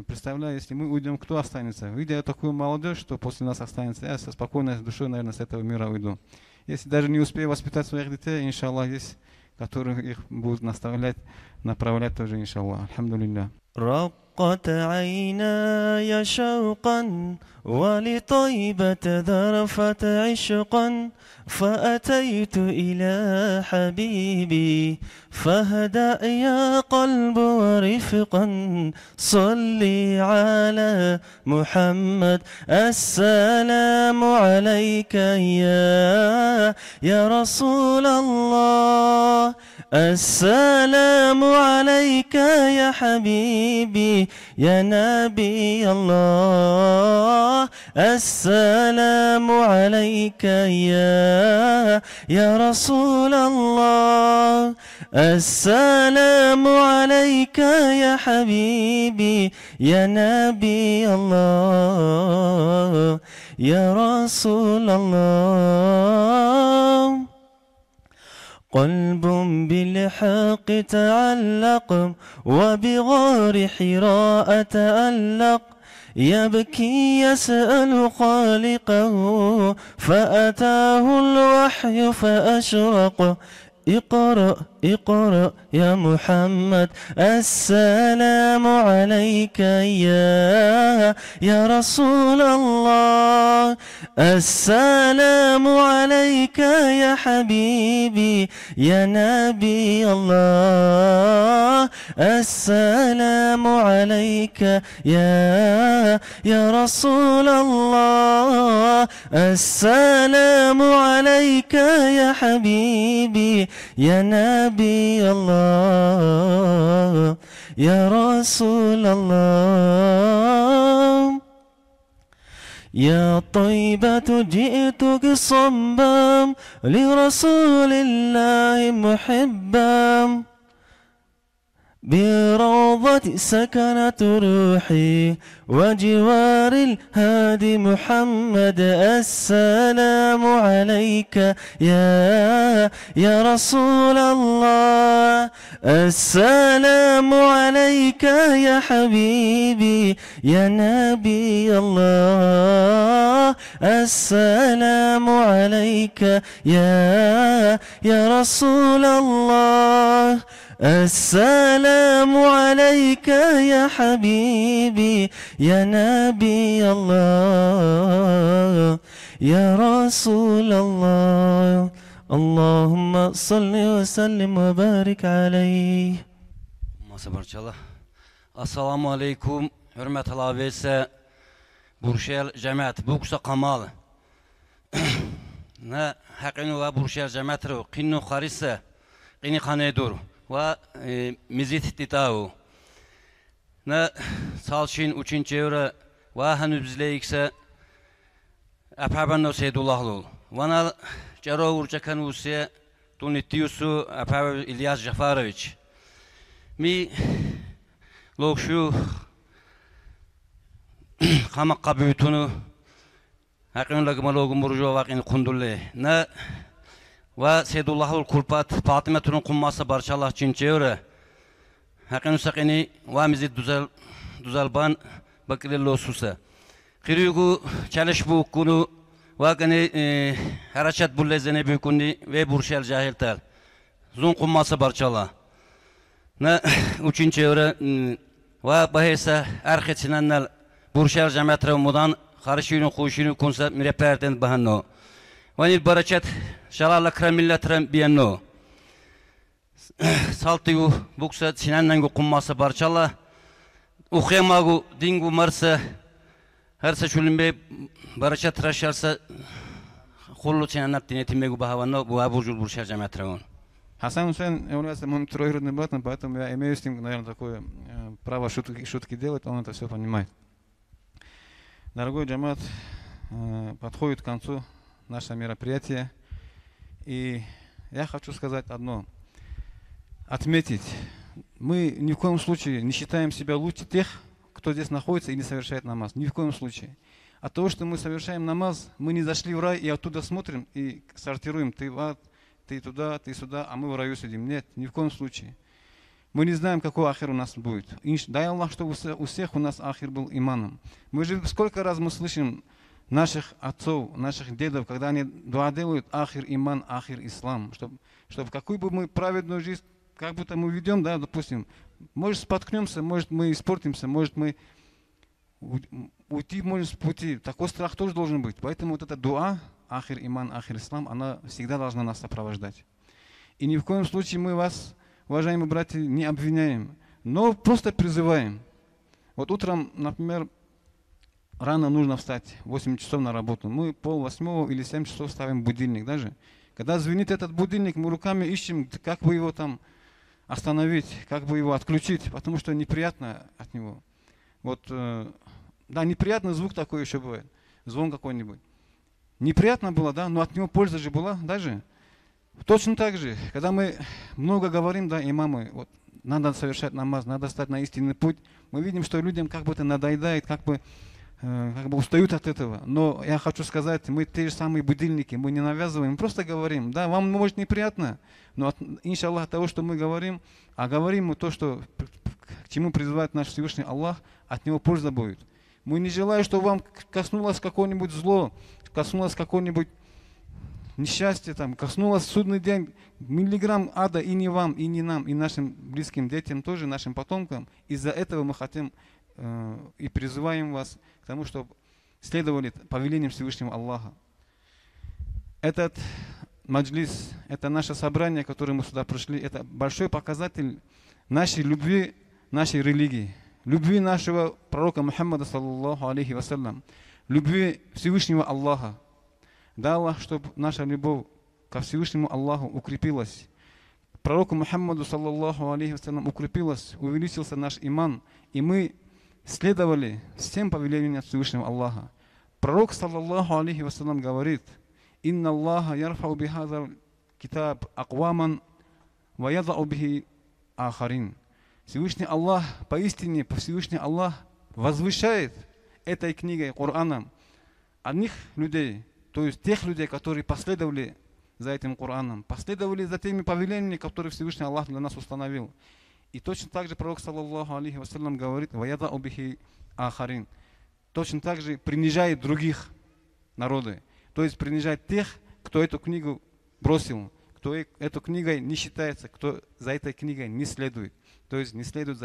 представляю, если мы уйдем, кто останется? Видя такую молодежь, что после нас останется, я со спокойной душой, наверное, с этого мира уйду. Если даже не успею воспитать своих детей, иншаллах, есть, которые их будут наставлять, направлять тоже, иншаллах. Альхамдулилля. رقت عيناي شوقا ولطيبة ذرفت عشقا فأتيت إلى حبيبي فاهدأ يا قلب ورفقا صلي على محمد السلام عليك يا رسول الله السلام عليك يا حبيبي يا نبي الله السلام عليك يا رسول الله السلام عليك يا حبيبي يا نبي الله يا رسول الله قلب بالحق تعلق وبغار حراء تألق يبكي يسأل خالقه فأتاه الوحي فأشرق اقرأ اقرأ يا محمد السلام عليك يا رسول الله السلام عليك يا حبيبي يا نبي الله السلام عليك يا رسول الله السلام عليك يا حبيبي يا نبي الله يا رسول الله يا طيبة جئتك صبا لرسول الله محبا بروضة سكنت روحي وجوار الهادي محمد السلام عليك يا رسول الله السلام عليك يا حبيبي يا نبي الله السلام عليك يا رسول الله السلام عليك يا حبيبي يا نبي الله يا رسول الله اللهم صل وسلم وبارك عليه. Assalamu alaikum, hürmet alavese, Burşel cemaat, buksa kamal. Ne hakkını ve Burşel cemaatru, qinnu kharissa, qini khanedur. و مزيت تتاو نا سالشين وچين چورا و هنو بزليكسا أبابنو سيد الله لول وانا جرو ورچا كانوسيا تونيتيوسو أباب إلياس جفاروvić مي لوكشو خامق قبيتونو هاقين لغم لوغم برجو واقين قندولي نا ve Seydullahul Kulpat Fatıma Turun kumması barçallah çinçeure hakin sakini ve mizid düzelban bakilillo osusa kirigu çalış bu konu ve gani haraçat bullezene büyükuni ve burşel cahiltal zun kumması barçallah ne uçinçeure ve bahesa erkeçinenler burşel cemaatre umudan karışıyonu kuşunu konsa mireperden bahanno Vani barakat şalala kramillatram bienno. Saltiu buksa sinannangu kumması barçala. Ukhemagu dingu marsa herse şulimbe barakat raşarsa хуллу ценанат тинетимегу бахавано буабужул бурша джаматрагон. Хасан Хусейн является моим троюродным братом, поэтому я имею с ним, наверное, такое право шутки делать, он это все понимает. Дорогой джамат, подходит к концу наше мероприятие, и я хочу сказать одно. Отметить, мы ни в коем случае не считаем себя лучше тех, кто здесь находится и не совершает намаз. Ни в коем случае. От того, что мы совершаем намаз, мы не зашли в рай и оттуда смотрим и сортируем. Ты в ад, ты туда, ты сюда, а мы в раю сидим. Нет, ни в коем случае. Мы не знаем, какой ахир у нас будет. Дай Аллах, чтобы у всех у нас ахир был иманом. Мы же сколько раз мы слышим наших отцов, наших дедов, когда они дуа делают ахир иман, ахир ислам. Чтобы какую бы мы праведную жизнь, как будто мы ведем, да, допустим, может споткнемся, может мы испортимся, может мы уйти можем с пути. Такой страх тоже должен быть. Поэтому вот эта дуа, ахир иман, ахир ислам, она всегда должна нас сопровождать. И ни в коем случае мы вас, уважаемые братья, не обвиняем, но просто призываем. Вот утром, например, рано нужно встать, 8 часов на работу. Мы 7:30 или 7 часов ставим будильник даже. Когда звенит этот будильник, мы руками ищем, как бы его там остановить, как бы его отключить, потому что неприятно от него. Вот, да, неприятный звук такой еще бывает, звон какой-нибудь. Неприятно было, да, но от него польза же была даже. Точно так же, когда мы много говорим, да, имамы, вот, надо совершать намаз, надо стать на истинный путь, мы видим, что людям как бы это надоедает, как бы устают от этого. Но я хочу сказать, мы те же самые будильники, мы не навязываем, мы просто говорим. Да, вам может неприятно, но иншаллах от того, что мы говорим, а говорим мы то, что, к чему призывает наш Всевышний Аллах, от него польза будет. Мы не желаем, чтобы вам коснулось какое-нибудь зло, коснулось какое-нибудь несчастье, там, коснулось судный день, миллиграмм ада и не вам, и не нам, и нашим близким детям тоже, нашим потомкам. Из-за этого мы хотим и призываем вас к тому, чтобы следовали повелениям Всевышнего Аллаха. Этот маджлис, это наше собрание, которое мы сюда пришли, это большой показатель нашей любви, нашей религии, любви нашего пророка Мухаммада, саллаллаху алейхи вассалям, любви Всевышнего Аллаха. Да, Аллах, чтобы наша любовь ко Всевышнему Аллаху укрепилась. Пророку Мухаммаду, саллаллаху алейхи вассалям, укрепилась, увеличился наш иман, и мы следовали всем повелениям Всевышнего Аллаха. Пророк, саллаллаху алейхи вассалям, говорит: «Инна Аллаха ярфау бихазар китаб акваман ва ядау бихи ахарин». Всевышний Аллах, поистине Всевышний Аллах возвышает этой книгой, Кораном, одних людей, то есть тех людей, которые последовали за этим Кораном, последовали за теми повелениями, которые Всевышний Аллах для нас установил. И точно так же пророк, саллаллаху алейхи вассалям, говорит: «Ваяда бихи ахарин». Точно так же принижает других народов. То есть принижает тех, кто эту книгу бросил, кто эту книгой не считается, кто за этой книгой не следует. То есть не следует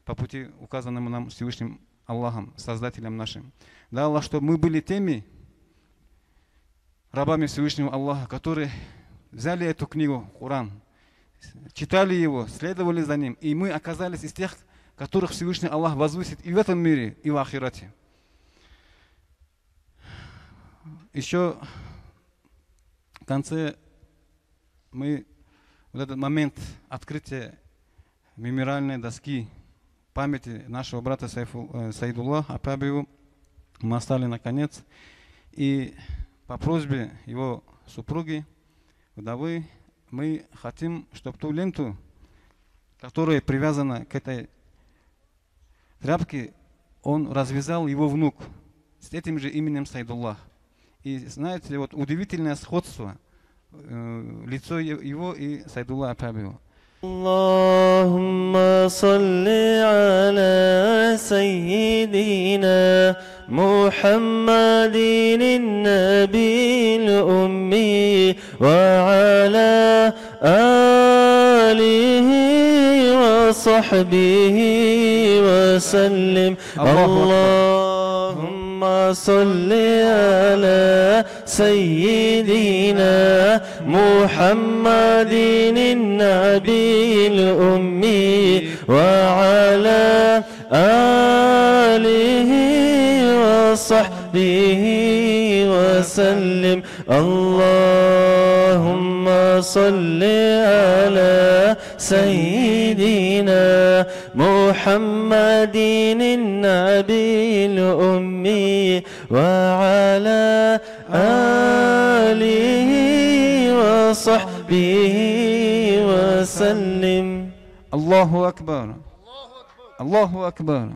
по пути, указанному нам Всевышним Аллахом, Создателем нашим. Да, Аллах, чтобы мы были теми рабами Всевышнего Аллаха, которые взяли эту книгу, Коран, читали его, следовали за ним, и мы оказались из тех, которых Всевышний Аллах возвысит и в этом мире, и в ахирате. Еще в конце мы вот этот момент открытия мемориальной доски памяти нашего брата Саидуллаха Апабиева мы оставили наконец. И по просьбе его супруги, вдовы, мы хотим, чтобы ту ленту, которая привязана к этой тряпке, он развязал его внук с этим же именем Саидуллах. И знаете, вот удивительное сходство лицо его и Саидуллаха Апабиева. اللهم صل على سيدنا محمد النبي الأمي وعلى آله وصحبه وسلم. اللهم صل على سيدنا محمد النبي الأمي وعلى آله وصحبه وسلم. اللهم صل على سيدنا محمد النبي الأمي وعلى آله وصحبه وسلم. Аллаху Акбар. Аллаху Акбар.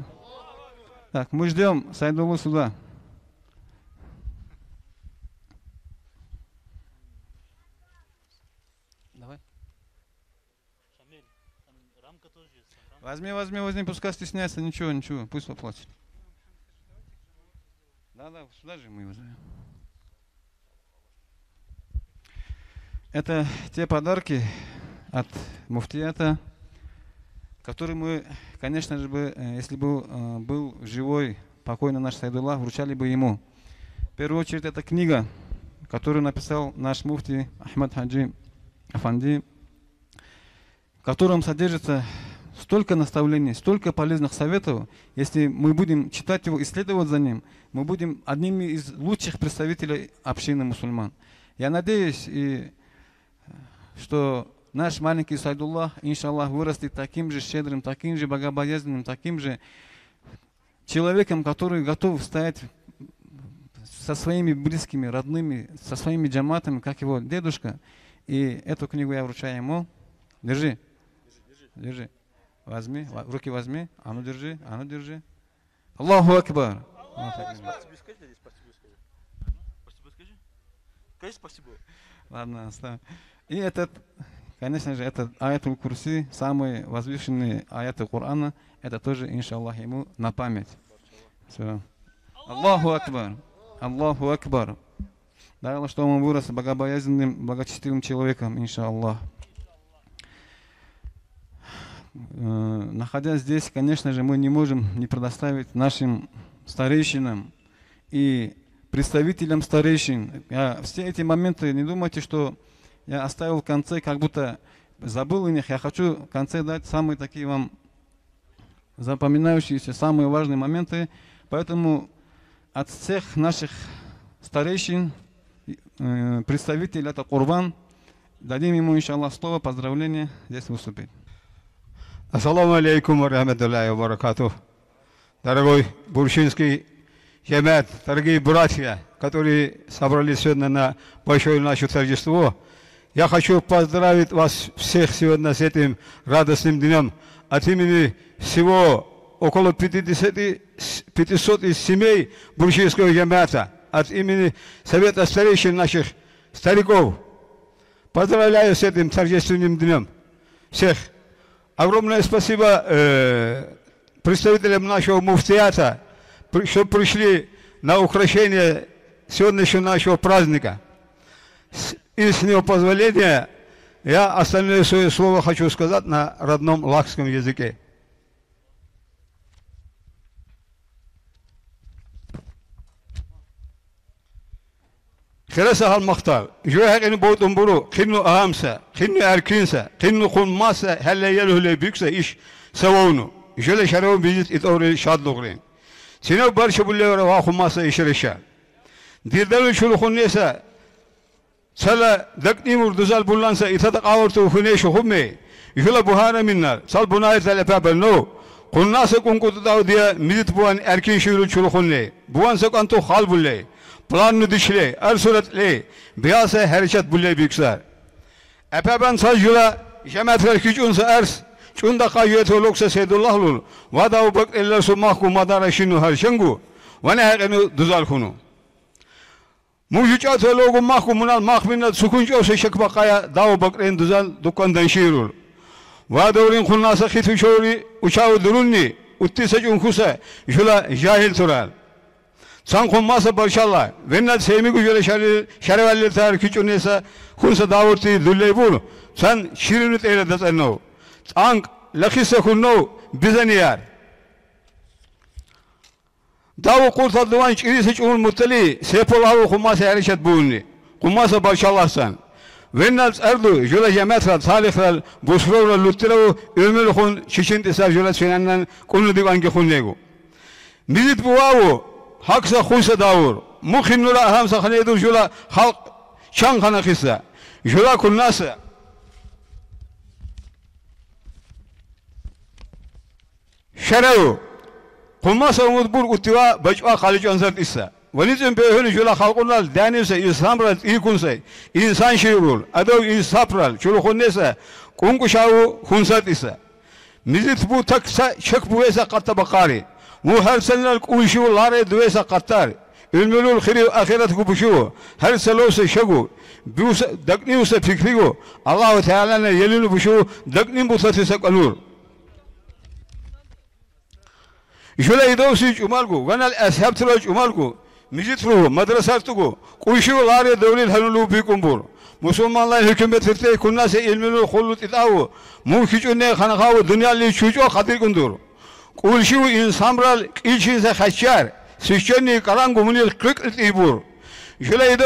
Так, мы ждем Сайдуллу сюда. Давай. Возьми, пускай стесняется, ничего, пусть поплачет. Да, сюда же мы его зовем. Это те подарки от муфтията, которые мы, конечно же, если бы был живой, покойный наш Сайдуллах, вручали бы ему. В первую очередь, это книга, которую написал наш муфти Ахмад Хаджи Афанди, в котором содержится столько наставлений, столько полезных советов. Если мы будем читать его, исследовать за ним, мы будем одними из лучших представителей общины мусульман. Я надеюсь, что наш маленький Сайдуллах, иншаллах, вырастет таким же щедрым, таким же богобоязненным, таким же человеком, который готов стоять со своими близкими, родными, со своими джаматами, как его дедушка. И эту книгу я вручаю ему. Держи. Возьми, в руки возьми. А ну держи. Аллаху Акбар. Спасибо. Ладно, оставь. И этот, конечно же, этот аятуль курси, самый возвышенный аяты Корана, это тоже, иншаллах, ему на память. Все. Аллаху Акбар. Аллаху Акбар. Дай Аллах, что он вырос богобоязненным, благочестивым человеком, иншаллах. Находясь здесь, конечно же, мы не можем не предоставить нашим старейшинам и представителям старейшин. Все эти моменты, не думайте, что я оставил в конце, как будто забыл о них. Я хочу в конце дать самые такие вам запоминающиеся, самые важные моменты. Поэтому от всех наших старейшин, представителей, это Курбан, дадим ему, иншаллах, слово, поздравление, здесь выступить. Ассаламу алейкум ва рахматуллахи ва баракатух. Дорогой буршинский джамат, дорогие братья, которые собрались сегодня на большое наше торжество, я хочу поздравить вас всех сегодня с этим радостным днем. От имени всего около 500 семей буршинского джамата, от имени Совета старейшин наших стариков. Поздравляю с этим торжественным днем всех. Огромное спасибо представителям нашего муфтията, что пришли на украшение сегодняшнего нашего праздника. И с него позволения я остальное свое слово хочу сказать на родном лакском языке. خلاص هالمختار جوه هكذا بود أمبرو خنو أهمسا خنو أركينسا خنو خون ماسا هلا يلو هلا بيكسا إيش سوونه جل شرو بيجت إتوري شاد لغرين سينو برش بولي ورا خون ماسا إيش رشا ديردلو شلو خون نيسا سلا دكني مردزال بولانسا إتدق أورتو خنيش خمي يخلا بوهانا منار سال بناية تلفابل نو خون ناسا كون كتداو ديا ميزت بوان أركين شلو خون لي بوان سك أنتو خال بولي planını dişle, er suretle, biyasa harekat bulle büyükler. Epeban sazcula, jemetler küçünse ers, çunda kayyet oluksa Seydullah lul, vada ubak eller su mahku madara şinu her şengu, ve ne hekenu düzel kunu. Mujucat ologu mahku munal mahminat sukunç olsa şekbakaya da ubak en düzel dukkandan şiirul. Vada urin kunnasa khitu şori uçağı durunni, uttisa cunkusa, jula jahil tural. San konmasa barşallah. Vennat sevmi gücüyle şerevelli tar küçüneyse kunsa davurti dulley bul. San şirinit eyledet enno. Ank lakisse kunno bizaniyar. Davu kurta duvan çirisi çumul muttali sepolahu kummasa erişet bulunni. Kummasa barşallah san. Vennat erdu jüle jemetrat salihral busrovra luttilavu ümül kun şişinti sar jüle sinannen kunu divanki kunnegu. Mizit buvavu Haksa khunsa davur. Mukhin nula hamsa khanedur jula halk Çankana kısa. Jula kunnası. Şerevu. Kummasa umut bur utiva bacva khalic ansat issa. Vanizm behöl jula halkunal denise İslamral ikunse. İnsan şiirul. Adav insapral. Çulu kunnese. Kunkuşavu hunsat issa. Mizit bu taksa çek bu esa katta bakari. Bu her senel kuşu lare duesa kattar. İlmülül khiri ahiret kubuşu. Her selose şegu. Bu dakni usa fikrigo. Allah Teala'nın yelini buşu dakni bu satisa kanur. Şöyle idavsi cumalgu. Vanal ashab tıra cumalgu. Mizit ruhu madrasartugu. Kuşu lare devlil hanulu bikumbur. Müslümanlar hükümet firte kunnase ilmülül khullut idavu. Muhkiçune khanakavu dünyali çocuğa kadir kundur. Kulşu insanral ilçinse kaçar. Süçeni karangu munil kırk ibur. Şöyle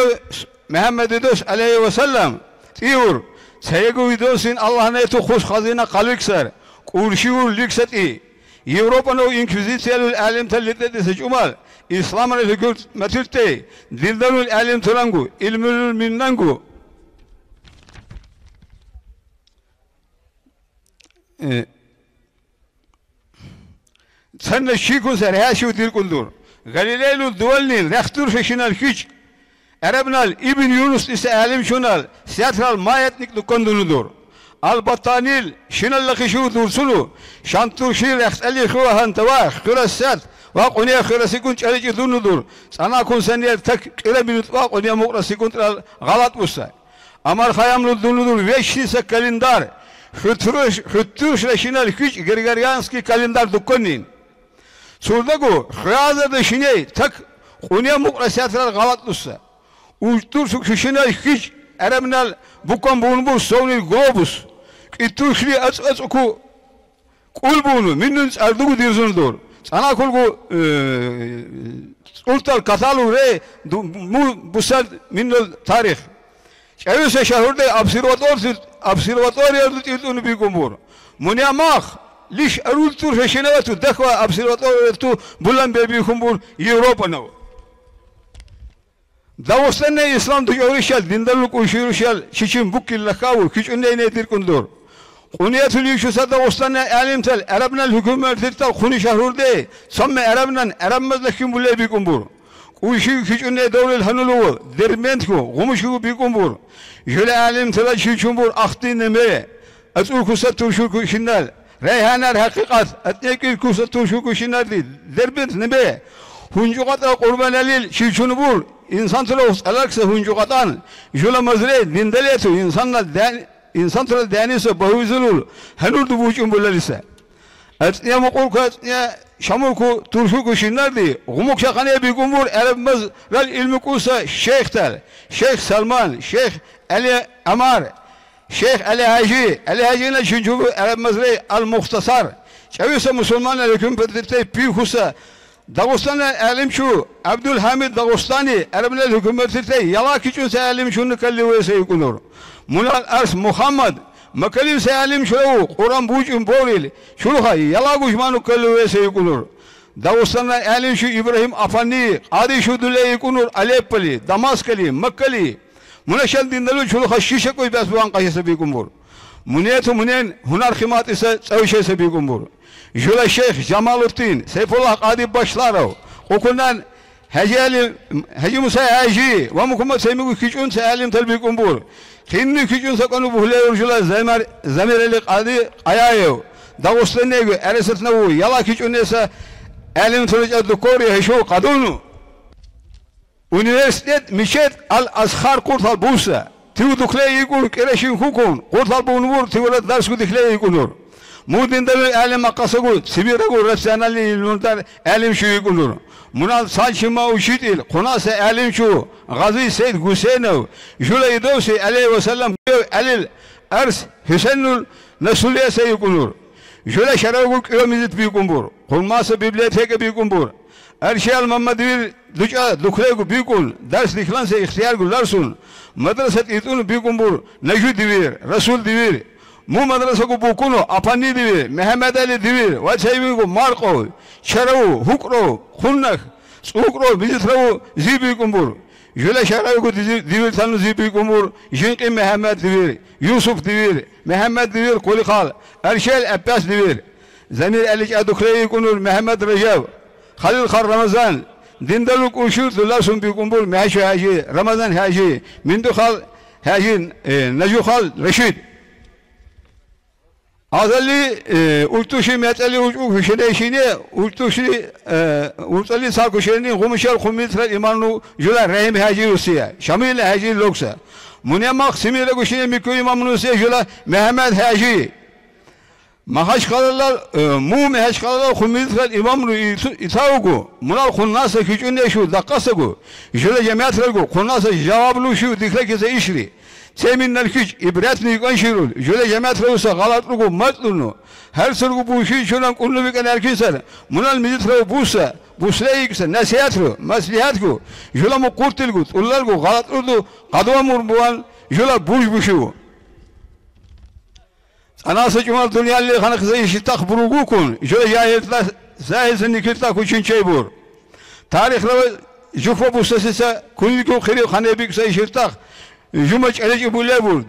Muhammed Edos aleyhi ve sellem diyor. Saygı vidosin Allah'ın eti hoş hazine kalıksar. Kulşu likseti. Avrupa'nın inkvizisyonel alim tellitesi cumal. İslam'ın hükümetirte. Dildanul alim turangu. İlmül minnangu. Sen de şikun ser her şey dilkundur. Galileylu duvalnin rektur feşinal hiç. Arabnal İbn Yunus ise alim şunal. Siyatral mayetnik dukandunudur. Al-Battanil şinal kişu dursulu. Şantur şir rehtali huvahan tavah. Kırasat. Vak onya kırasikun çelici dunudur. Sana kun senyer tek kire minut vak onya mukrasikun galat musa. Amar hayamlu dunudur. Veşnise kalendar. Hüttürüş reşinal hiç Gregorianski kalendar dukkanin. Surdagu hıyazada şiney tak onya mukrasiyatlar galat musa. Uçtur şinal hiç Arabnal bukan bunbus sonil globus. İttuşli az oku kulbunu minnüns ardugu dirzundur. Sana kulgu ultal katalu re bu sal minnul tarih. Çevise şehirde observator yerdut iltunu bikumbur. Munyamak liş arultur feşinevetu dekva observator yertu bulan bebikumbur Avrupa'na. Dağıstan'da İslam duyuruşal, dindarlık uyuşuruşal, çiçim bukkillakavu, küçünde nedir kundur. Kuniyetül yüşüsa Dağıstan'da alimtel, Arabnal hükümetirtel, kuni şahrurde, samme Arabnan, Arabmazlakim bulle bikumbur. Uyuşu küçünde devlel hanuluğu, dermentku, gumuşu bikumbur. Jöle alimtel çiçumbur, ahdi neme, atul kusa turşu kuşinal, reyhanar hakikat, atnekil kusa turşu kuşinal değil, derbent neme, huncukata kurban elil çiçunubur, İnsan tırı alaksa huncukatan, jöle mazre dindeletu, insan tırı denise bahuzulul, henurdu bu için buller ise. Etniye mukulku etniye şamurku turşu kuşinlerdi, gumuk şakaneye bir gumbur, erebmez vel ilmi kusa şeyhtel, Şeyh Salman, Şeyh Ali Amar, Şeyh Ali Hacı'yla çünkü erebmez rey al-muhtasar, çevirse Müslümanlar hükümetirte piyhusa, Dağıstan'da alim şu, Abdülhamid Dağıstani, Arablar hükümetinde yalak için alim şunu kalli ve seykunur. Munal Ars Muhammed, makalim alim şu, Kur'an buçun boril, şurha yalak uçmanı kalli ve seykunur. Dağıstan'da alim şu İbrahim Afani, Adi şu Düley kunur, Aleppali, Damaskali, Mekkali, Muneşel dindalı şurha şişe koy besbuan kayısı bir kumbur. Munetu munen hunar khimat ise çavşese bir kumbur. Jöle Şeyh Cemaluddin, Seyfullah Kadi Başlarov, okuldan Hacı Musa Hacı, ve Muhammed Seymigu küçün seyalim telbik umbur. Kinni küçün sakonu buhleyor jöle Zemireli Kadi Ayayev, Dağıstan negu, Ereset nevu, yala küçün ise elim tırıca dukori heşo kadunu. Üniversitet Mişet Al-Azhar Kurtal Bursa, tiu dukleyi kur, kereşin hukun, Kurtal Bunvur, tiu dersku dikleyi kunur. Mudindalı alim akasagu, Sibiragu rasyonali ilmuntar alim şuyu kunur. Munal saçma uşitil, konase alim şu, Gazi Seyyid Hüseyinov, Jüle idovsi aleyhi ve sellem, alil ars Hüseyinul Nesuliye seyyid kunur. Jüle şeragu kıyomizit büyük umbur, kulması biblioteke büyük umbur. Erşiyal Muhammed bir duklegu büyük ul, ders diklanse ihtiyar gullarsun. Madrasat itunu büyük umbur, necü divir, Resul divir. Mu madrasa ko bukunu apani divir, Mehmet Ali divir, vaçayvi ko marko, çeravu, hukro, khunnak, sukro, bizitravu zibi kumbur. Jule şarayku divir tanu zibi kumur, Jinki Mehmet divir, Yusuf divir, Mehmet divir kulikal, Erşel Abbas divir, Zemir Elik Adukreyi kunur, Mehmet Recep, Halil Khar Ramazan, Dindaluk Uşur Dullasun bi kumbul, Mehaşu Hacı, Ramazan Hacı, Mindukhal Hacı, Najukhal Reşid. Azali ultuşi metali ultuşi ultuşi ultali sarkuşeni gumuşal kumitra imanu jula rahim haji Rusya Şamil haji loksa munyamak simile kuşine mikro imamunu se jula Mehmet haji mahaş kalarlar mu mehaş kalarlar kumitra imamunu itaugu munal kunnasa küçünde şu dakkasagu jula cemaatlargu kunnasa cevablu şu dikle kese işri Seminler hiç ibretni konşirul. Jöle cemaat reusa galatlugu matlunu. Her sırgu bu işi şunan kullu biken erkinser. Munal mizitrev busa. Busleykse nasihatru. Maslihatku. Jöle mu kurtilgu. Ullargu galatlugu. Kadvamur buan. Jöle buş buşu. Anası cumal dünyalli kanı kısa işitak burugukun. Jöle cahiltla zahilsin nikilta kuçinçey bur. Tarihla jufa busasisa kulliku khiri khane kısa işitak. Jumaç eleci bulebur,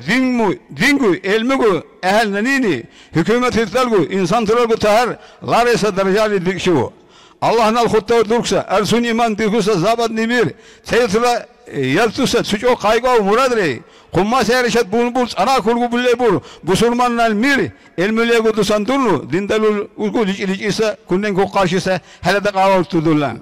dingu, elmigu, ehel nanini, hükümet hitlalgu, insan tıralgu tahar, laresa derajali dikşivu. Allah'ın khutta durksa, ersun iman dikusa zabat nimir, seyitla yaltusa, suço kaygav muradre, kumma seyreşet bulunbul, ana kulgu bulebur, busurmanlar mir, elmülegu dusan durnu, dindalul ulgu liç ise, kunden ko karşısa, hele de kaval tudullan.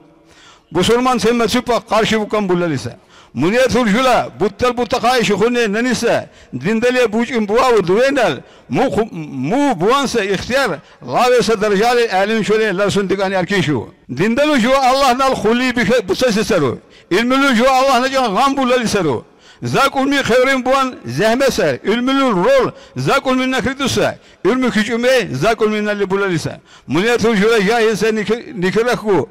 Busurman semme süpa karşı bukan bullalisa. Muniyatul jula buttal butakay şuhune nanisa dindale buçun buavu duvenal mu buansa ihtiyar lavesa derjali alim şöyle larsun digani erkin şu dindalu şu Allah'nal khuli bi busasisaru ilmulu şu Allah'na can gam bulalisaru zakul mi khairin buan zahmesa ilmulu rol zakul min nakritusa ilmu küçüme zakul min nalli bulalisa muniyatul jula jahilse nikiraku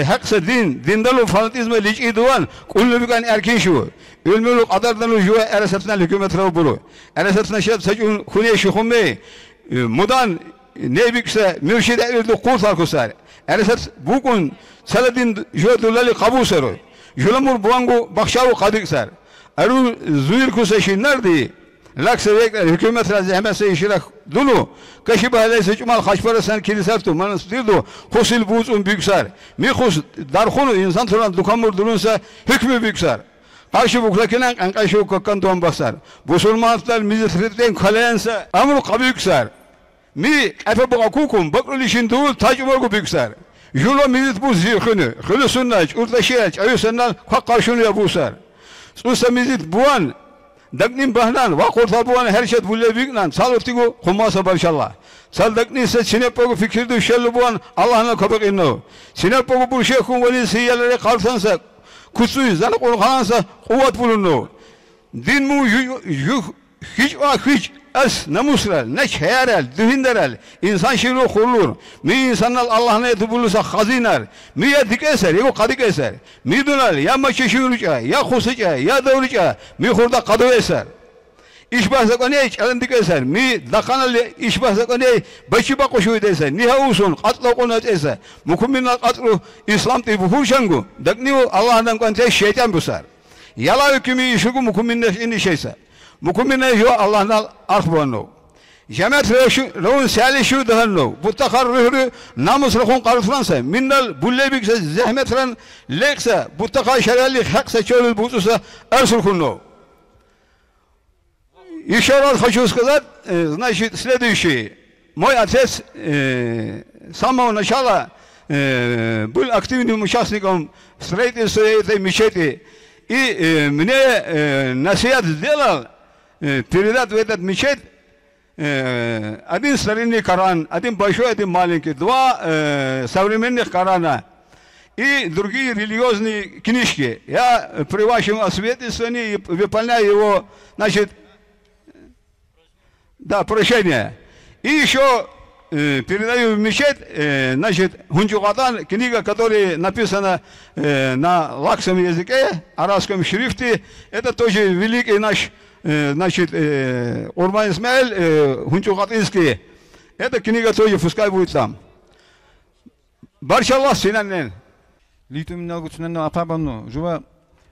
Haksa dindalu fanatizme liç'i duvan, kullu bikan erkin şu. Ülmülük adardalu juva eresatına hükümet rabulu. Eresatına şed saçun hune şuhumme, mudan ne bikse mürşide erdi kurt arkusar. Eresat bukun saladin juva dullali kabu saru. Julamur buangu bakşavu kadik sar. Eru zuyur kusa şinlerdi. Laksa bekler hükümet razı hemen işirak dulu. Kaşı bahaleyse cumal kaçparasan kilisartu manası dirdu. Husil buzun büyüksar. Mi hus darhunu insan turan dukamur durunsa hükmü büyüksar. Karşı buklakinen ankaşı kakkan doğan basar. Busulmanatlar mizitritten kaleyense amru kabüksar. Mi efe bu akukum bakrul işin duul tacumorgu büyüksar. Julo mizit bu zirhünü. Hülü sunnaç, urtaşiyaç, ayusanlar karşını yapusar. Susa mizit buan Daknin bahnan, vakurta buan her şey bulle büyüknan, salırtigu kumasa barşallah. Sal daknin ise sinepogu fikirdu şellu buan Allah'ına kabak inno. Sinepogu bu şeyhun veli siyelere kalsansa, kutsuyu zanık olkanansa kuvvet bulunno. Din mu hiç es namusrel, ne çeyerel, dühinderel, insan şiru kurulur. Mi insanlar Allah'ına eti bulursa hazinar, mi ya dik eser, ya kadik eser. Mi dunal, ya maçeşiruca, ya husuca, ya davruca, mi hurda kadı eser. İş bahsak o ne hiç elindik eser, mi dakanal iş bahsak o ne başı bakuşu eser, niha usun, katla konat eser. Mukumminal katlu İslam tibu hurşangu, dakniu Allah'dan konte şeytan busar. Yala hükümü işugu mukumminle indi şeyse. Mukumine yo Allah'dan arxbonu. Cemaat revun sali şu dahanno. Bu takar rührü namus rıhun karıflansa. Minnal bullebik zahmetren lekse. Bu takar şerellik haksa çölül butusa ersul kunno. İşarat haçuz kadar значит следующий. Мой отец с самого начала был активным участником строительства этой мечети. И мне насият сделал передать в этот мечеть один старинный Коран, один большой, один маленький, два современных Корана и другие религиозные книжки. Я при вашем освидетельствовании выполняю его, значит, да, прощение. И еще передаю в мечеть, значит, Хунчукатан, книга, которая написана на лакском языке, арабском шрифте. Это тоже великий наш, значит, Урман Исмаил Хунчукатинский. Эта книга тоже пускай будет там. Баршаллах синаннен. Литуминал гучненно апабанну. Жува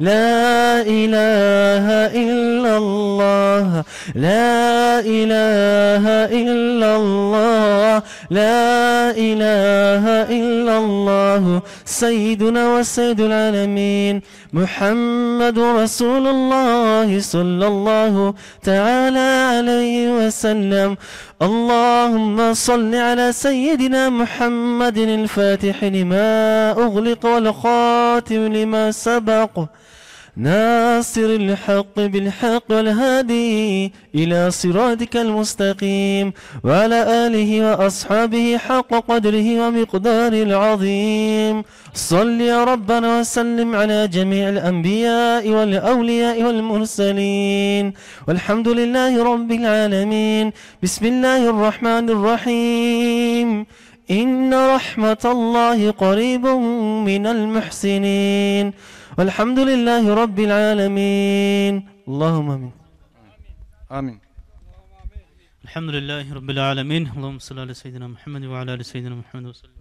لا إله إلا الله لا إله إلا الله لا إله إلا الله سيدنا وسيد العالمين محمد رسول الله صلى الله تعالى عليه وسلم. اللهم صل على سيدنا محمد الفاتح لما أغلق والخاتم لما سبق ناصر الحق بالحق والهادي إلى صراطك المستقيم وعلى آله وأصحابه حق قدره ومقدار العظيم. صل يا ربنا وسلم على جميع الأنبياء والأولياء والمرسلين والحمد لله رب العالمين. بسم الله الرحمن الرحيم. إن رحمة الله قريب من المحسنين والحمد لله رب العالمين. اللهم آمين. آمين. الحمد لله رب العالمين. اللهم صل على سيدنا محمد وعلى آل سيدنا محمد وسلم.